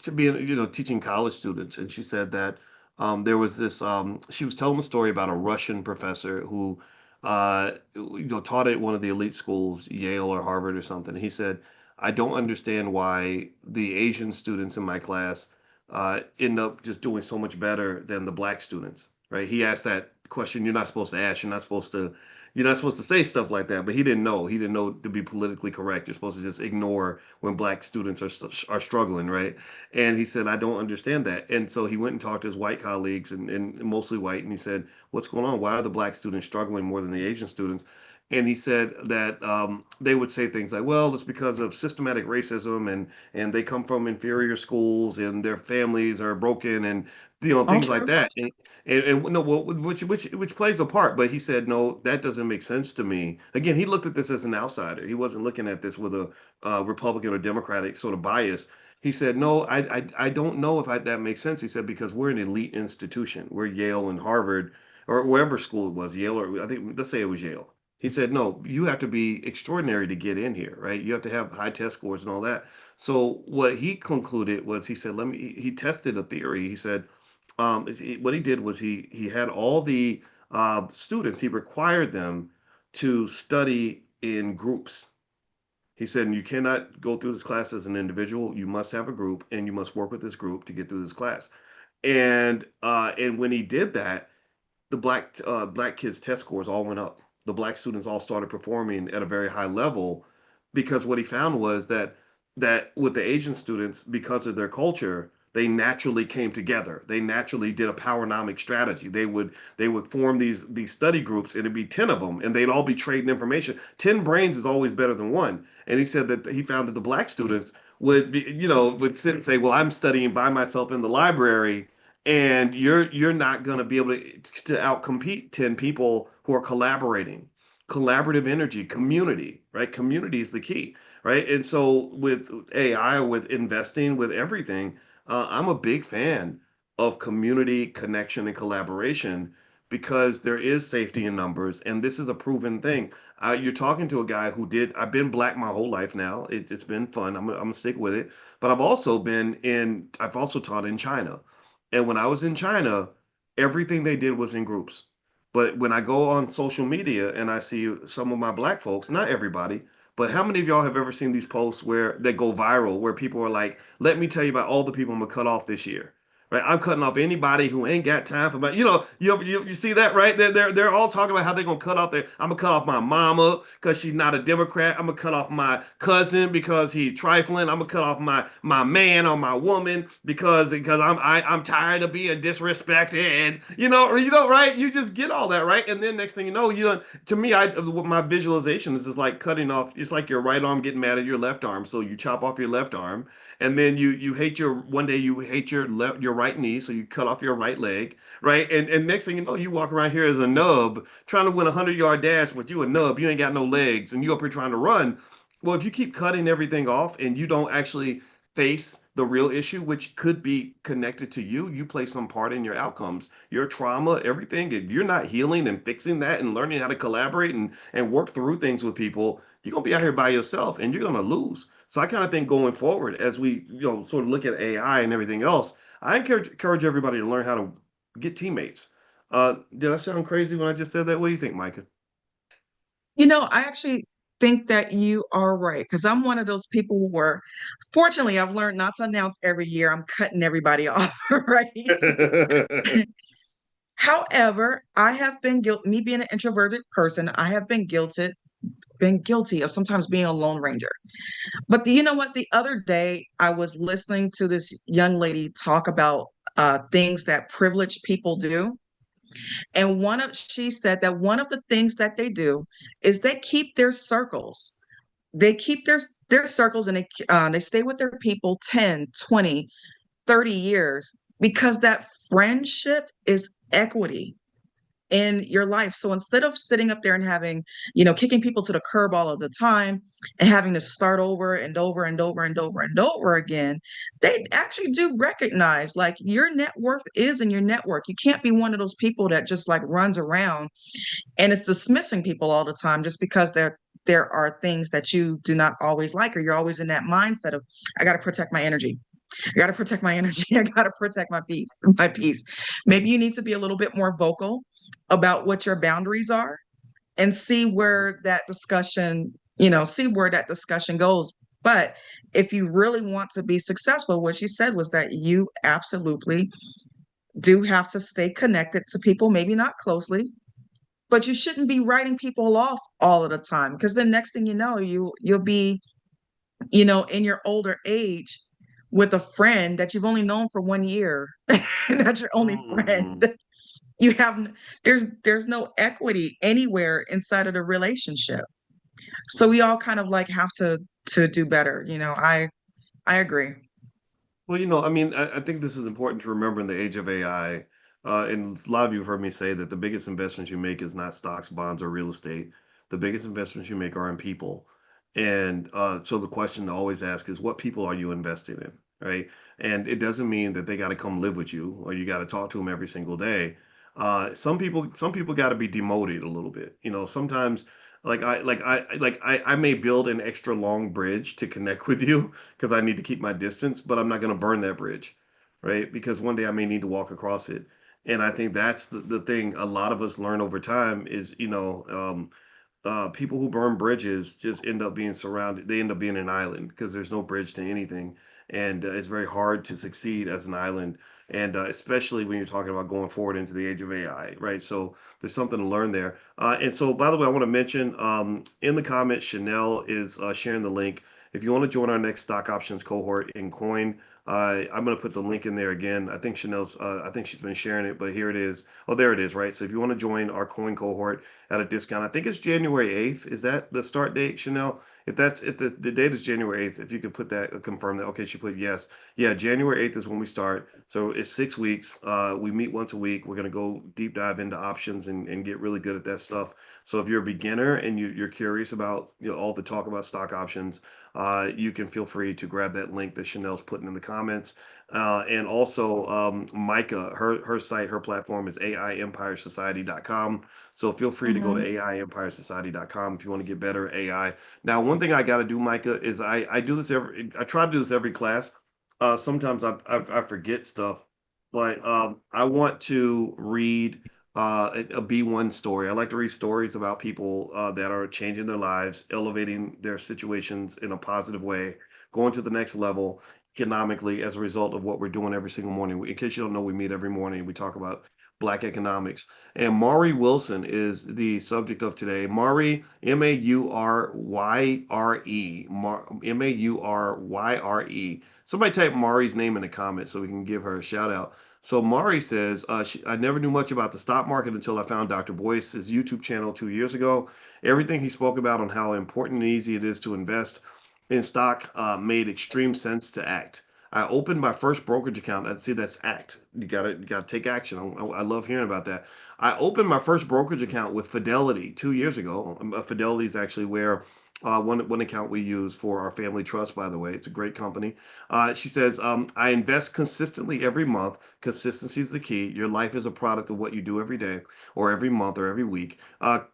Speaker 2: to be, teaching college students, and she said that there was this, she was telling a story about a Russian professor who, taught at one of the elite schools, Yale or Harvard or something. He said, I don't understand why the Asian students in my class end up just doing so much better than the black students, right? He asked that question you're not supposed to ask. You're not supposed to, you're not supposed to say stuff like that. But he didn't know. He didn't know to be politically correct. You're supposed to just ignore when black students are struggling, right? And he said, I don't understand that. And so he went and talked to his white colleagues, and mostly white, and he said, what's going on? Why are the black students struggling more than the Asian students? And he said that they would say things like, "Well, it's because of systematic racism, and they come from inferior schools, and their families are broken, and
Speaker 1: All
Speaker 2: things like
Speaker 1: true.
Speaker 2: that." And no, well, which plays a part. But he said, "No, that doesn't make sense to me." Again, he looked at this as an outsider. He wasn't looking at this with a Republican or Democratic sort of bias. He said, "No, I don't know if that makes sense." He said, "Because we're an elite institution. We're Yale and Harvard, or wherever school it was, Yale, or I think, let's say it was Yale." He said, "No, you have to be extraordinary to get in here, right? You have to have high test scores and all that." So what he concluded was, he said, he tested a theory. He said, what he did was he had all the students, he required them to study in groups. He said, you cannot go through this class as an individual. You must have a group, and you must work with this group to get through this class. And when he did that, the black kids' test scores all went up. The black students all started performing at a very high level, because what he found was that with the Asian students, because of their culture, they naturally came together. They naturally did a powernomic strategy. They would form these study groups, and it'd be 10 of them, and they'd all be trading information. 10 brains is always better than one. And he said that he found that the black students would sit and say, "Well, I'm studying by myself in the library, and you're not going to be able to outcompete 10 people who are collaborating." Collaborative energy, community, right? Community is the key, right? And so with AI, with investing, with everything, I'm a big fan of community connection and collaboration, because there is safety in numbers, and this is a proven thing. You're talking to a guy who did. I've been black my whole life now. It's been fun. I'm gonna stick with it. But I've also taught in China, and when I was in China, everything they did was in groups. But when I go on social media and I see some of my black folks, not everybody, but how many of y'all have ever seen these posts where they go viral, where people are like, "Let me tell you about all the people I'm gonna cut off this year." Right? I'm cutting off anybody who ain't got time for my, you see that, right? They're all talking about how they're gonna cut off I'm gonna cut off my mama because she's not a Democrat. I'm gonna cut off my cousin because he's trifling. I'm gonna cut off my man or my woman because I'm tired of being disrespected. Right? You just get all that, right? And then next thing you know, you don't. To me, my visualization is just like cutting off. It's like your right arm getting mad at your left arm, so you chop off your left arm, and then you hate one day you hate your right knee, so you cut off your right leg, right? And next thing you know, you walk around here as a nub trying to win a 100-yard dash, with you a nub, you ain't got no legs, and you up here trying to run. Well, if you keep cutting everything off and you don't actually face the real issue, which could be connected to you play some part in your outcomes, your trauma, everything. If you're not healing and fixing that and learning how to collaborate and work through things with people, you're gonna be out here by yourself, and you're gonna lose. So I kind of think going forward, as we sort of look at AI and everything else, I encourage everybody to learn how to get teammates. Did I sound crazy when I just said that? What do you think, Micah?
Speaker 1: I actually think that you are right because I'm one of those people where, fortunately, I've learned not to announce every year I'm cutting everybody off, right? However, I have been guilty, me being an introverted person, I have been guilty of sometimes being a lone ranger. But you know what? The other day, I was listening to this young lady talk about things that privileged people do. And she said that one of the things that they do is they keep their circles. They keep their circles, and they stay with their people 10, 20, 30 years because that friendship is equity in your life. So instead of sitting up there and kicking people to the curb all of the time and having to start over and over and over and over and over again, they actually do recognize like your net worth is in your network. You can't be one of those people that just like runs around and it's dismissing people all the time just because there are things that you do not always like, or you're always in that mindset of, I got to protect my energy. I got to protect my energy. I got to protect my peace, my peace. Maybe you need to be a little bit more vocal about what your boundaries are and see where that discussion goes. But if you really want to be successful, what she said was that you absolutely do have to stay connected to people, maybe not closely, but you shouldn't be writing people off all of the time, because the next thing you know, you'll be, in your older age with a friend that you've only known for 1 year, and that's your only friend.
Speaker 2: Mm.
Speaker 1: You have there's no equity anywhere inside of the relationship. So we all kind of like have to do better. I agree.
Speaker 2: Well, I mean, I think this is important to remember in the age of AI. And a lot of you have heard me say that the biggest investments you make is not stocks, bonds, or real estate. The biggest investments you make are in people. And so the question to always ask is, what people are you investing in, right? And it doesn't mean that they got to come live with you or you got to talk to them every single day. Some people got to be demoted a little bit. Sometimes I may build an extra long bridge to connect with you because I need to keep my distance, but I'm not going to burn that bridge, right? Because one day I may need to walk across it. And I think that's the thing a lot of us learn over time is, people who burn bridges just end up being surrounded. They end up being an island because there's no bridge to anything, and it's very hard to succeed as an island. And especially when you're talking about going forward into the age of AI, right? So there's something to learn there. And so, by the way, I want to mention in the comments, Chanel is sharing the link. If you want to join our next stock options cohort in Coin, I'm going to put the link in there again. I think I think she's been sharing it, but here it is. Oh, there it is, right? So if you want to join our Coin cohort, at a discount. I think it's January 8th. Is that the start date, Chanel? If the date is January 8th, if you could put that confirm that. Okay, she put yes. Yeah, January 8th is when we start. So it's 6 weeks. We meet once a week. We're gonna go deep dive into options and get really good at that stuff. So if you're a beginner and you're curious about all the talk about stock options, you can feel free to grab that link that Chanel's putting in the comments. And also Micah, her site, her platform is AIEmpireSociety.com. So feel free to go to
Speaker 1: Hmm.
Speaker 2: AIEmpireSociety.com if you want to get better at AI. Now, one thing I got to do, Micah, is I do this I try to do this every class. Sometimes I forget stuff, but I want to read a B1 story. I like to read stories about people that are changing their lives, elevating their situations in a positive way, going to the next level economically as a result of what we're doing every single morning. In case you don't know, we meet every morning. We talk about Black economics. And Maury Wilson is the subject of today. Maury, Mauryre, Mauryre. Somebody type Maury's name in the comments so we can give her a shout out. So Maury says, I never knew much about the stock market until I found Dr. Boyce's YouTube channel 2 years ago. Everything he spoke about on how important and easy it is to invest in stock made extreme sense to act. I opened my first brokerage account. I'd see that's act. You gotta take action. I love hearing about that. I opened my first brokerage account with Fidelity 2 years ago. Fidelity is actually where one account we use for our family trust. By the way, it's a great company. She says I invest consistently every month. Consistency is the key. Your life is a product of what you do every day, or every month, or every week.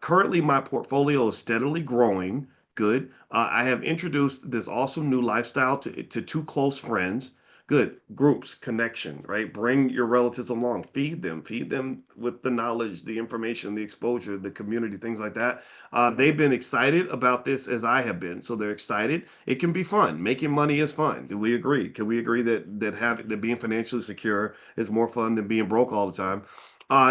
Speaker 2: Currently, my portfolio is steadily growing. Good. I have introduced this awesome new lifestyle to two close friends. Good. Groups, connection, right? Bring your relatives along. Feed them with the knowledge, the information, the exposure, the community, things like that. They've been excited about this as I have been. So they're excited. It can be fun. Making money is fun. Do we agree? Can we agree that being financially secure is more fun than being broke all the time?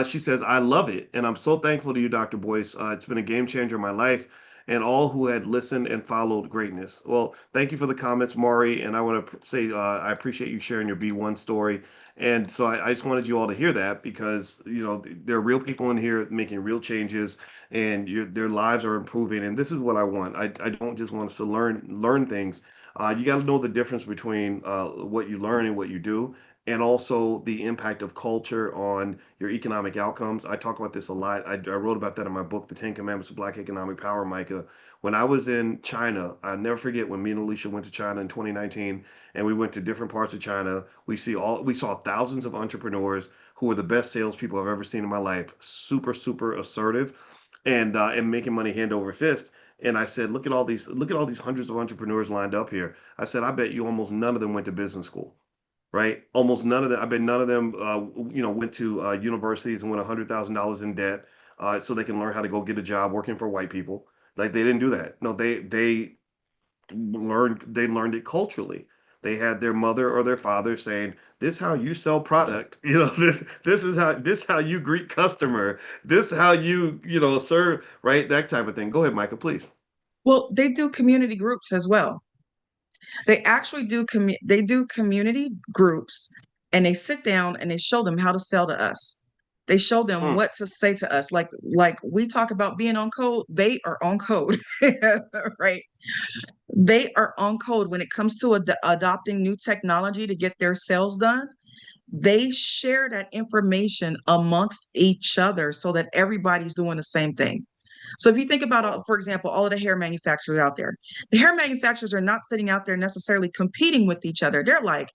Speaker 2: She says, I love it. And I'm so thankful to you, Dr. Boyce. It's been a game changer in my life and all who had listened and followed greatness. Well, thank you for the comments, Maury. And I want to say I appreciate you sharing your B1 story. And so I just wanted you all to hear that because, there are real people in here making real changes and their lives are improving. And this is what I want. I don't just want us to learn things. You got to know the difference between what you learn and what you do, and also the impact of culture on your economic outcomes. I talk about this a lot. I wrote about that in my book, The 10 Commandments of Black Economic Power, Micah. When I was in China, I never forget when me and Alicia went to China in 2019, and we went to different parts of China. We saw thousands of entrepreneurs who were the best salespeople I've ever seen in my life. Super, super assertive, and making money hand over fist. And I said, look at all these hundreds of entrepreneurs lined up here. I said, I bet you almost none of them went to business school, right? Almost none of them. I bet none of them, went to universities and went $100,000 in debt, so they can learn how to go get a job working for white people. Like they didn't do that. No, they learned it culturally. They had their mother or their father saying, "This how you sell product. This how you greet customer. This how you serve, right? That type of thing." Go ahead, Micah, please.
Speaker 1: Well, they do community groups as well. They actually they do community groups, and they sit down and they show them how to sell to us. They show them
Speaker 2: Mm,
Speaker 1: what to say to us. Like we talk about being on code, they are on code. Right? They are on code when it comes to adopting new technology to get their sales done. They share that information amongst each other so that everybody's doing the same thing. So if you think about, for example, all of the hair manufacturers out there, the hair manufacturers are not sitting out there necessarily competing with each other. They're like,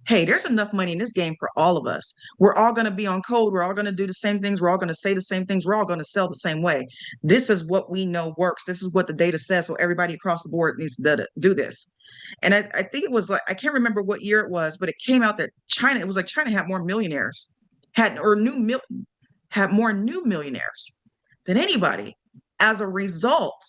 Speaker 1: hey, there's enough money in this game for all of us. We're all going to be on code. We're all going to do the same things. We're all going to say the same things. We're all going to sell the same way. This is what we know works. This is what the data says. So everybody across the board needs to do this. And I think it was like, I can't remember what year it was, but it came out that China, it was like China had more millionaires, had or new mil had more new millionaires than anybody as a result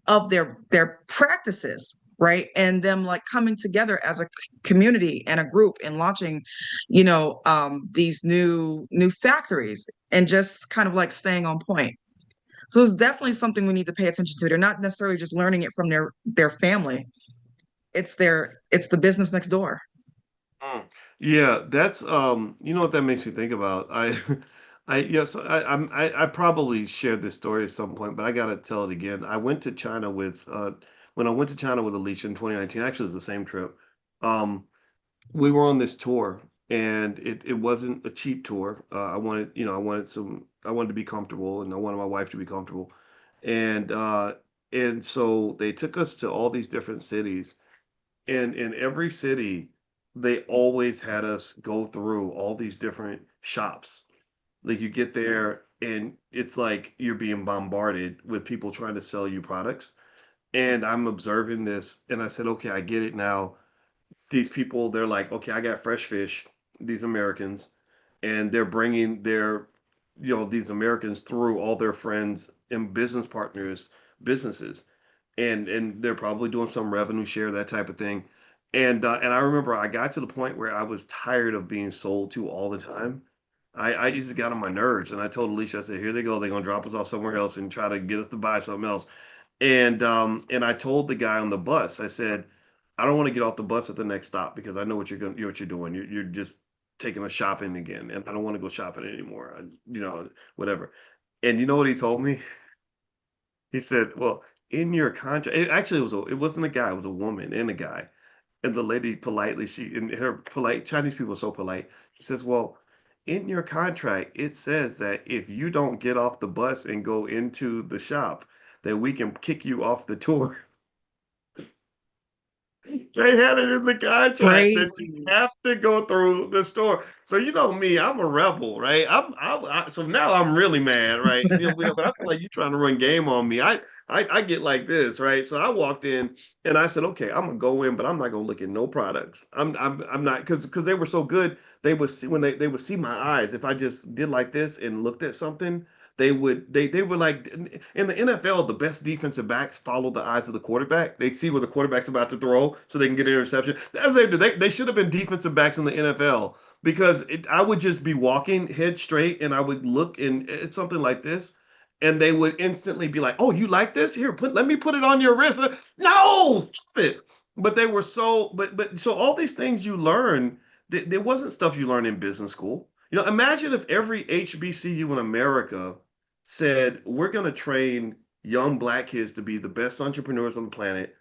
Speaker 1: of their practices, right? And them like coming together as a community and a group and launching, these new factories and just kind of like staying on point. So it's definitely something we need to pay attention to. They're not necessarily just learning it from their family. It's the business next door.
Speaker 2: mm. Yeah, that's you know what that makes me think about. I yes, I probably shared this story at some point, but I gotta tell it again. I went to China with when I went to China with Alicia in 2019, actually it was the same trip. Um, we were on this tour, and it wasn't a cheap tour. I wanted to be comfortable, and I wanted my wife to be comfortable. And so they took us to all these different cities, and in every city, they always had us go through all these different shops. Like you get there and it's like you're being bombarded with people trying to sell you products. And I'm observing this and I said, okay, I get it now. These people, they're like, okay, I got fresh fish, these Americans, and they're bringing these Americans through all their friends and business partners' businesses, and they're probably doing some revenue share, that type of thing. And I remember I got to the point where I was tired of being sold to all the time. I used to get on my nerves, and I told Alicia, I said, "Here they go. They're gonna drop us off somewhere else and try to get us to buy something else." And I told the guy on the bus, I said, I don't want to get off the bus at the next stop because I know what you're doing. You're just taking us shopping again, and I don't want to go shopping anymore. Whatever. And you know what he told me? He said, "Well, in your contract, it wasn't a guy, it was a woman and a guy." And the lady politely, and her polite Chinese people are so polite. She says, "Well, in your contract, it says that if you don't get off the bus and go into the shop, that we can kick you off the tour." They had it in the contract that you
Speaker 1: Crazy.
Speaker 2: have to go through the store. So you know me, I'm a rebel, right? So now I'm really mad, right? But I feel like you're trying to run game on me. I get like this, right? So I walked in and I said, okay, I'm gonna go in, but I'm not gonna look at no products. I'm not because they were so good. They would see when they would see my eyes. If I just did like this and looked at something, they were like in the NFL, the best defensive backs follow the eyes of the quarterback. They see where the quarterback's about to throw so they can get an interception. As they do. They should have been defensive backs in the NFL because I would just be walking head straight and I would look and it's something like this. And they would instantly be like, "Oh, you like this? Here, let me put it on your wrist." No, stop it. But they were so all these things you learn, there wasn't stuff you learn in business school. Imagine if every HBCU in America said, we're going to train young black kids to be the best entrepreneurs on the planet,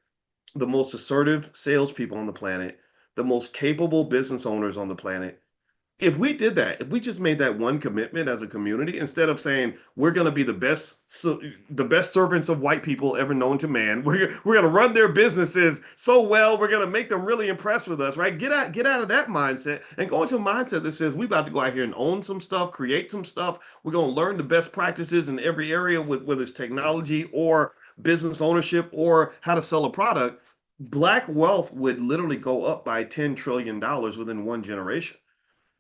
Speaker 2: the most assertive salespeople on the planet, the most capable business owners on the planet. If we did that, if we just made that one commitment as a community, instead of saying we're going to be the best servants of white people ever known to man, we're going to run their businesses so well, we're going to make them really impressed with us, right? Get out of that mindset and go into a mindset that says we about to go out here and own some stuff, create some stuff. We're going to learn the best practices in every area, whether it's technology or business ownership or how to sell a product. Black wealth would literally go up by $10 trillion within one generation.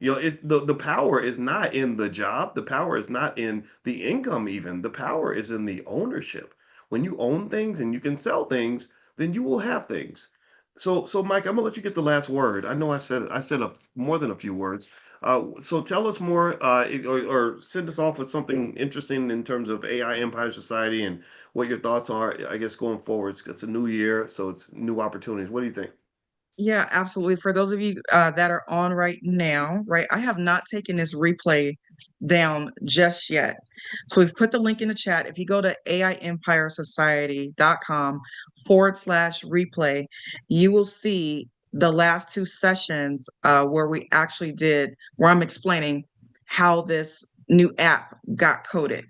Speaker 2: The power is not in the job. The power is not in the income even. The power is in the ownership. When you own things and you can sell things, then you will have things. So Mike, I'm gonna let you get the last word. I know I said more than a few words. So tell us more, or send us off with something interesting in terms of AI Empire Society and what your thoughts are. I guess going forward, it's a new year, so it's new opportunities. What do you think?
Speaker 1: Yeah, absolutely. For those of you that are on right now, right, I have not taken this replay down just yet. So we've put the link in the chat. If you go to AIEmpireSociety.com/replay, you will see the last two sessions where we actually did, where I'm explaining how this new app got coded.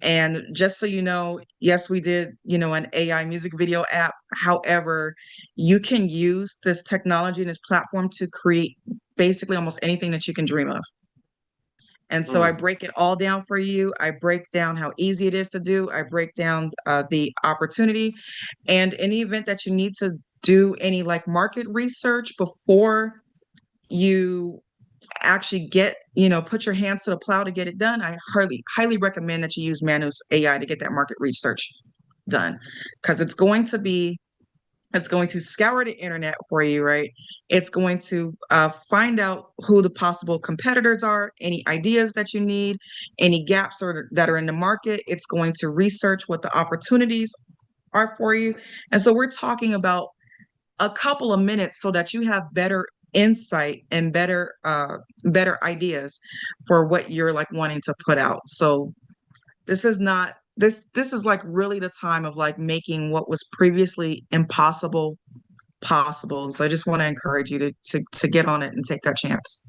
Speaker 1: And just so you know, yes, we did, an AI music video app. However, you can use this technology and this platform to create basically almost anything that you can dream of. And so I
Speaker 2: Mm,
Speaker 1: break it all down for you. I break down how easy it is to do. I break down the opportunity. And in the event that you need to do any like market research before you actually put your hands to the plow to get it done, I highly recommend that you use Manus AI to get that market research done, because it's going to scour the internet for you, right? It's going to find out who the possible competitors are, any ideas that you need, any gaps that are in the market. It's going to research what the opportunities are for you. And so we're talking about a couple of minutes so that you have better insight and better ideas for what you're like wanting to put out. So this is not this is like really the time of like making what was previously impossible possible. So I just want to encourage you to get on it and take that chance.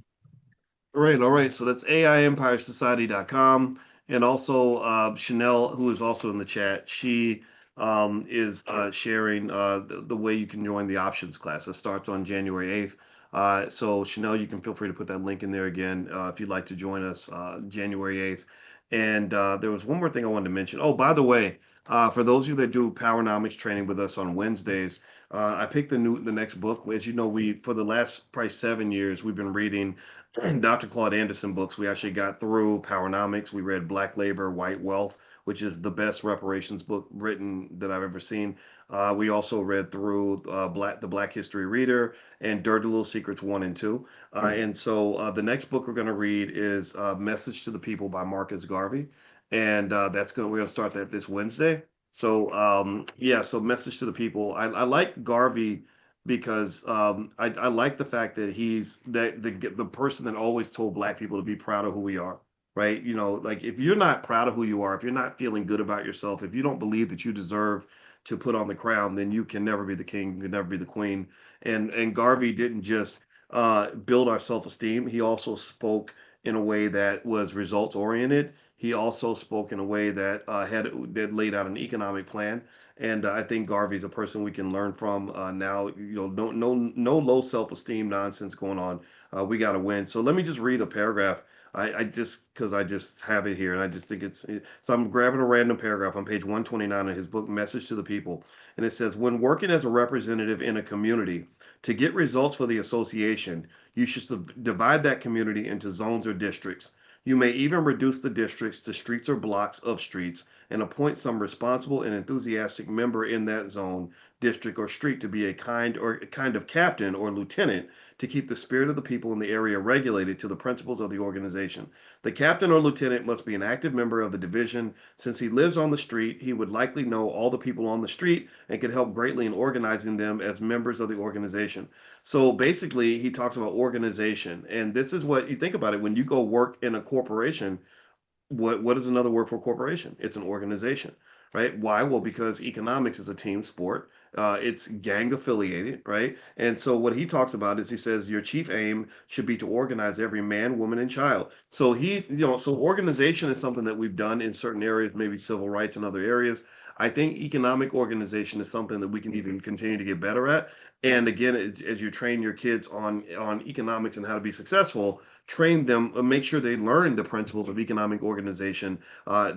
Speaker 2: all right. So that's AIEmpireSociety.com. And also Chanel, who is also in the chat, she is sharing the way you can join the options class. It starts on January 8th. So Chanel, you can feel free to put that link in there again if you'd like to join us January 8th. And there was one more thing I wanted to mention. Oh, by the way, for those of you that do Powernomics training with us on Wednesdays, I picked the next book. As you know, we for the last probably 7 years we've been reading Dr. Claude Anderson books. We actually got through Powernomics. We read Black Labor, White Wealth, which is the best reparations book written that I've ever seen. We also read through the Black History Reader and Dirty Little Secrets 1 and 2. And so the next book we're going to read is Message to the People by Marcus Garvey. And we're going to start that this Wednesday. So yeah, so Message to the People. I like Garvey because I like the fact that he's the person that always told black people to be proud of who we are, right? You know, like if you're not proud of who you are, if you're not feeling good about yourself, if you don't believe that you deserve to put on the crown, then you can never be the king, you can never be the queen. And Garvey didn't just build our self-esteem; he also spoke in a way that was results oriented. He also spoke in a way that that laid out an economic plan, and I think Garvey's a person we can learn from now. You know, no low self-esteem nonsense going on. We got to win. So let me just read a paragraph. I just because I just have it here, and I just think so. I'm grabbing a random paragraph on page 129 of his book, Message to the People, and it says, "When working as a representative in a community to get results for the association, you should divide that community into zones or districts. You may even reduce the districts to streets or blocks of streets and appoint some responsible and enthusiastic member in that zone, district, or street to be a kind of captain or lieutenant to keep the spirit of the people in the area regulated to the principles of the organization. The captain or lieutenant must be an active member of the division. Since he lives on the street, he would likely know all the people on the street and could help greatly in organizing them as members of the organization." So basically, he talks about organization. And this is what you think about it when you go work in a corporation. What is another word for corporation? It's an organization, right? Why? Well, because economics is a team sport. It's gang affiliated, right? And so what he talks about is he says your chief aim should be to organize every man, woman, and child. So so organization is something that we've done in certain areas, maybe civil rights and other areas. I think economic organization is something that we can even continue to get better at. And again, as you train your kids on economics and how to be successful, train them, make sure they learn the principles of economic organization,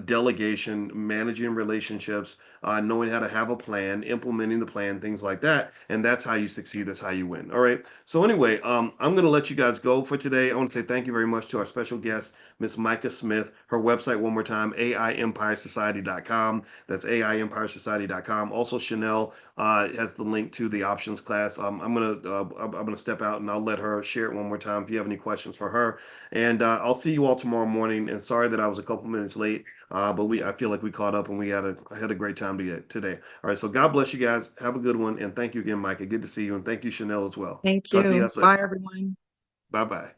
Speaker 2: delegation, managing relationships, knowing how to have a plan, implementing the plan, things like that. And that's how you succeed. That's how you win. All right. So anyway, I'm going to let you guys go for today. I want to say thank you very much to our special guest, Miss Micah Smith. Her website, one more time, AIEmpireSociety.com. That's AIEmpireSociety.com. Also, Chanel has the link to the options class. I'm gonna step out and I'll let her share it one more time if you have any questions for her. And I'll see you all tomorrow morning. And sorry that I was a couple minutes late, but I feel like we caught up and I had a great time today. All right, so God bless you guys. Have a good one, and thank you again, Micah. Good to see you, and thank you, Chanel, as well.
Speaker 1: Thank
Speaker 2: Talk to you
Speaker 1: you.
Speaker 2: guys later.
Speaker 1: Bye, everyone.
Speaker 2: Bye bye.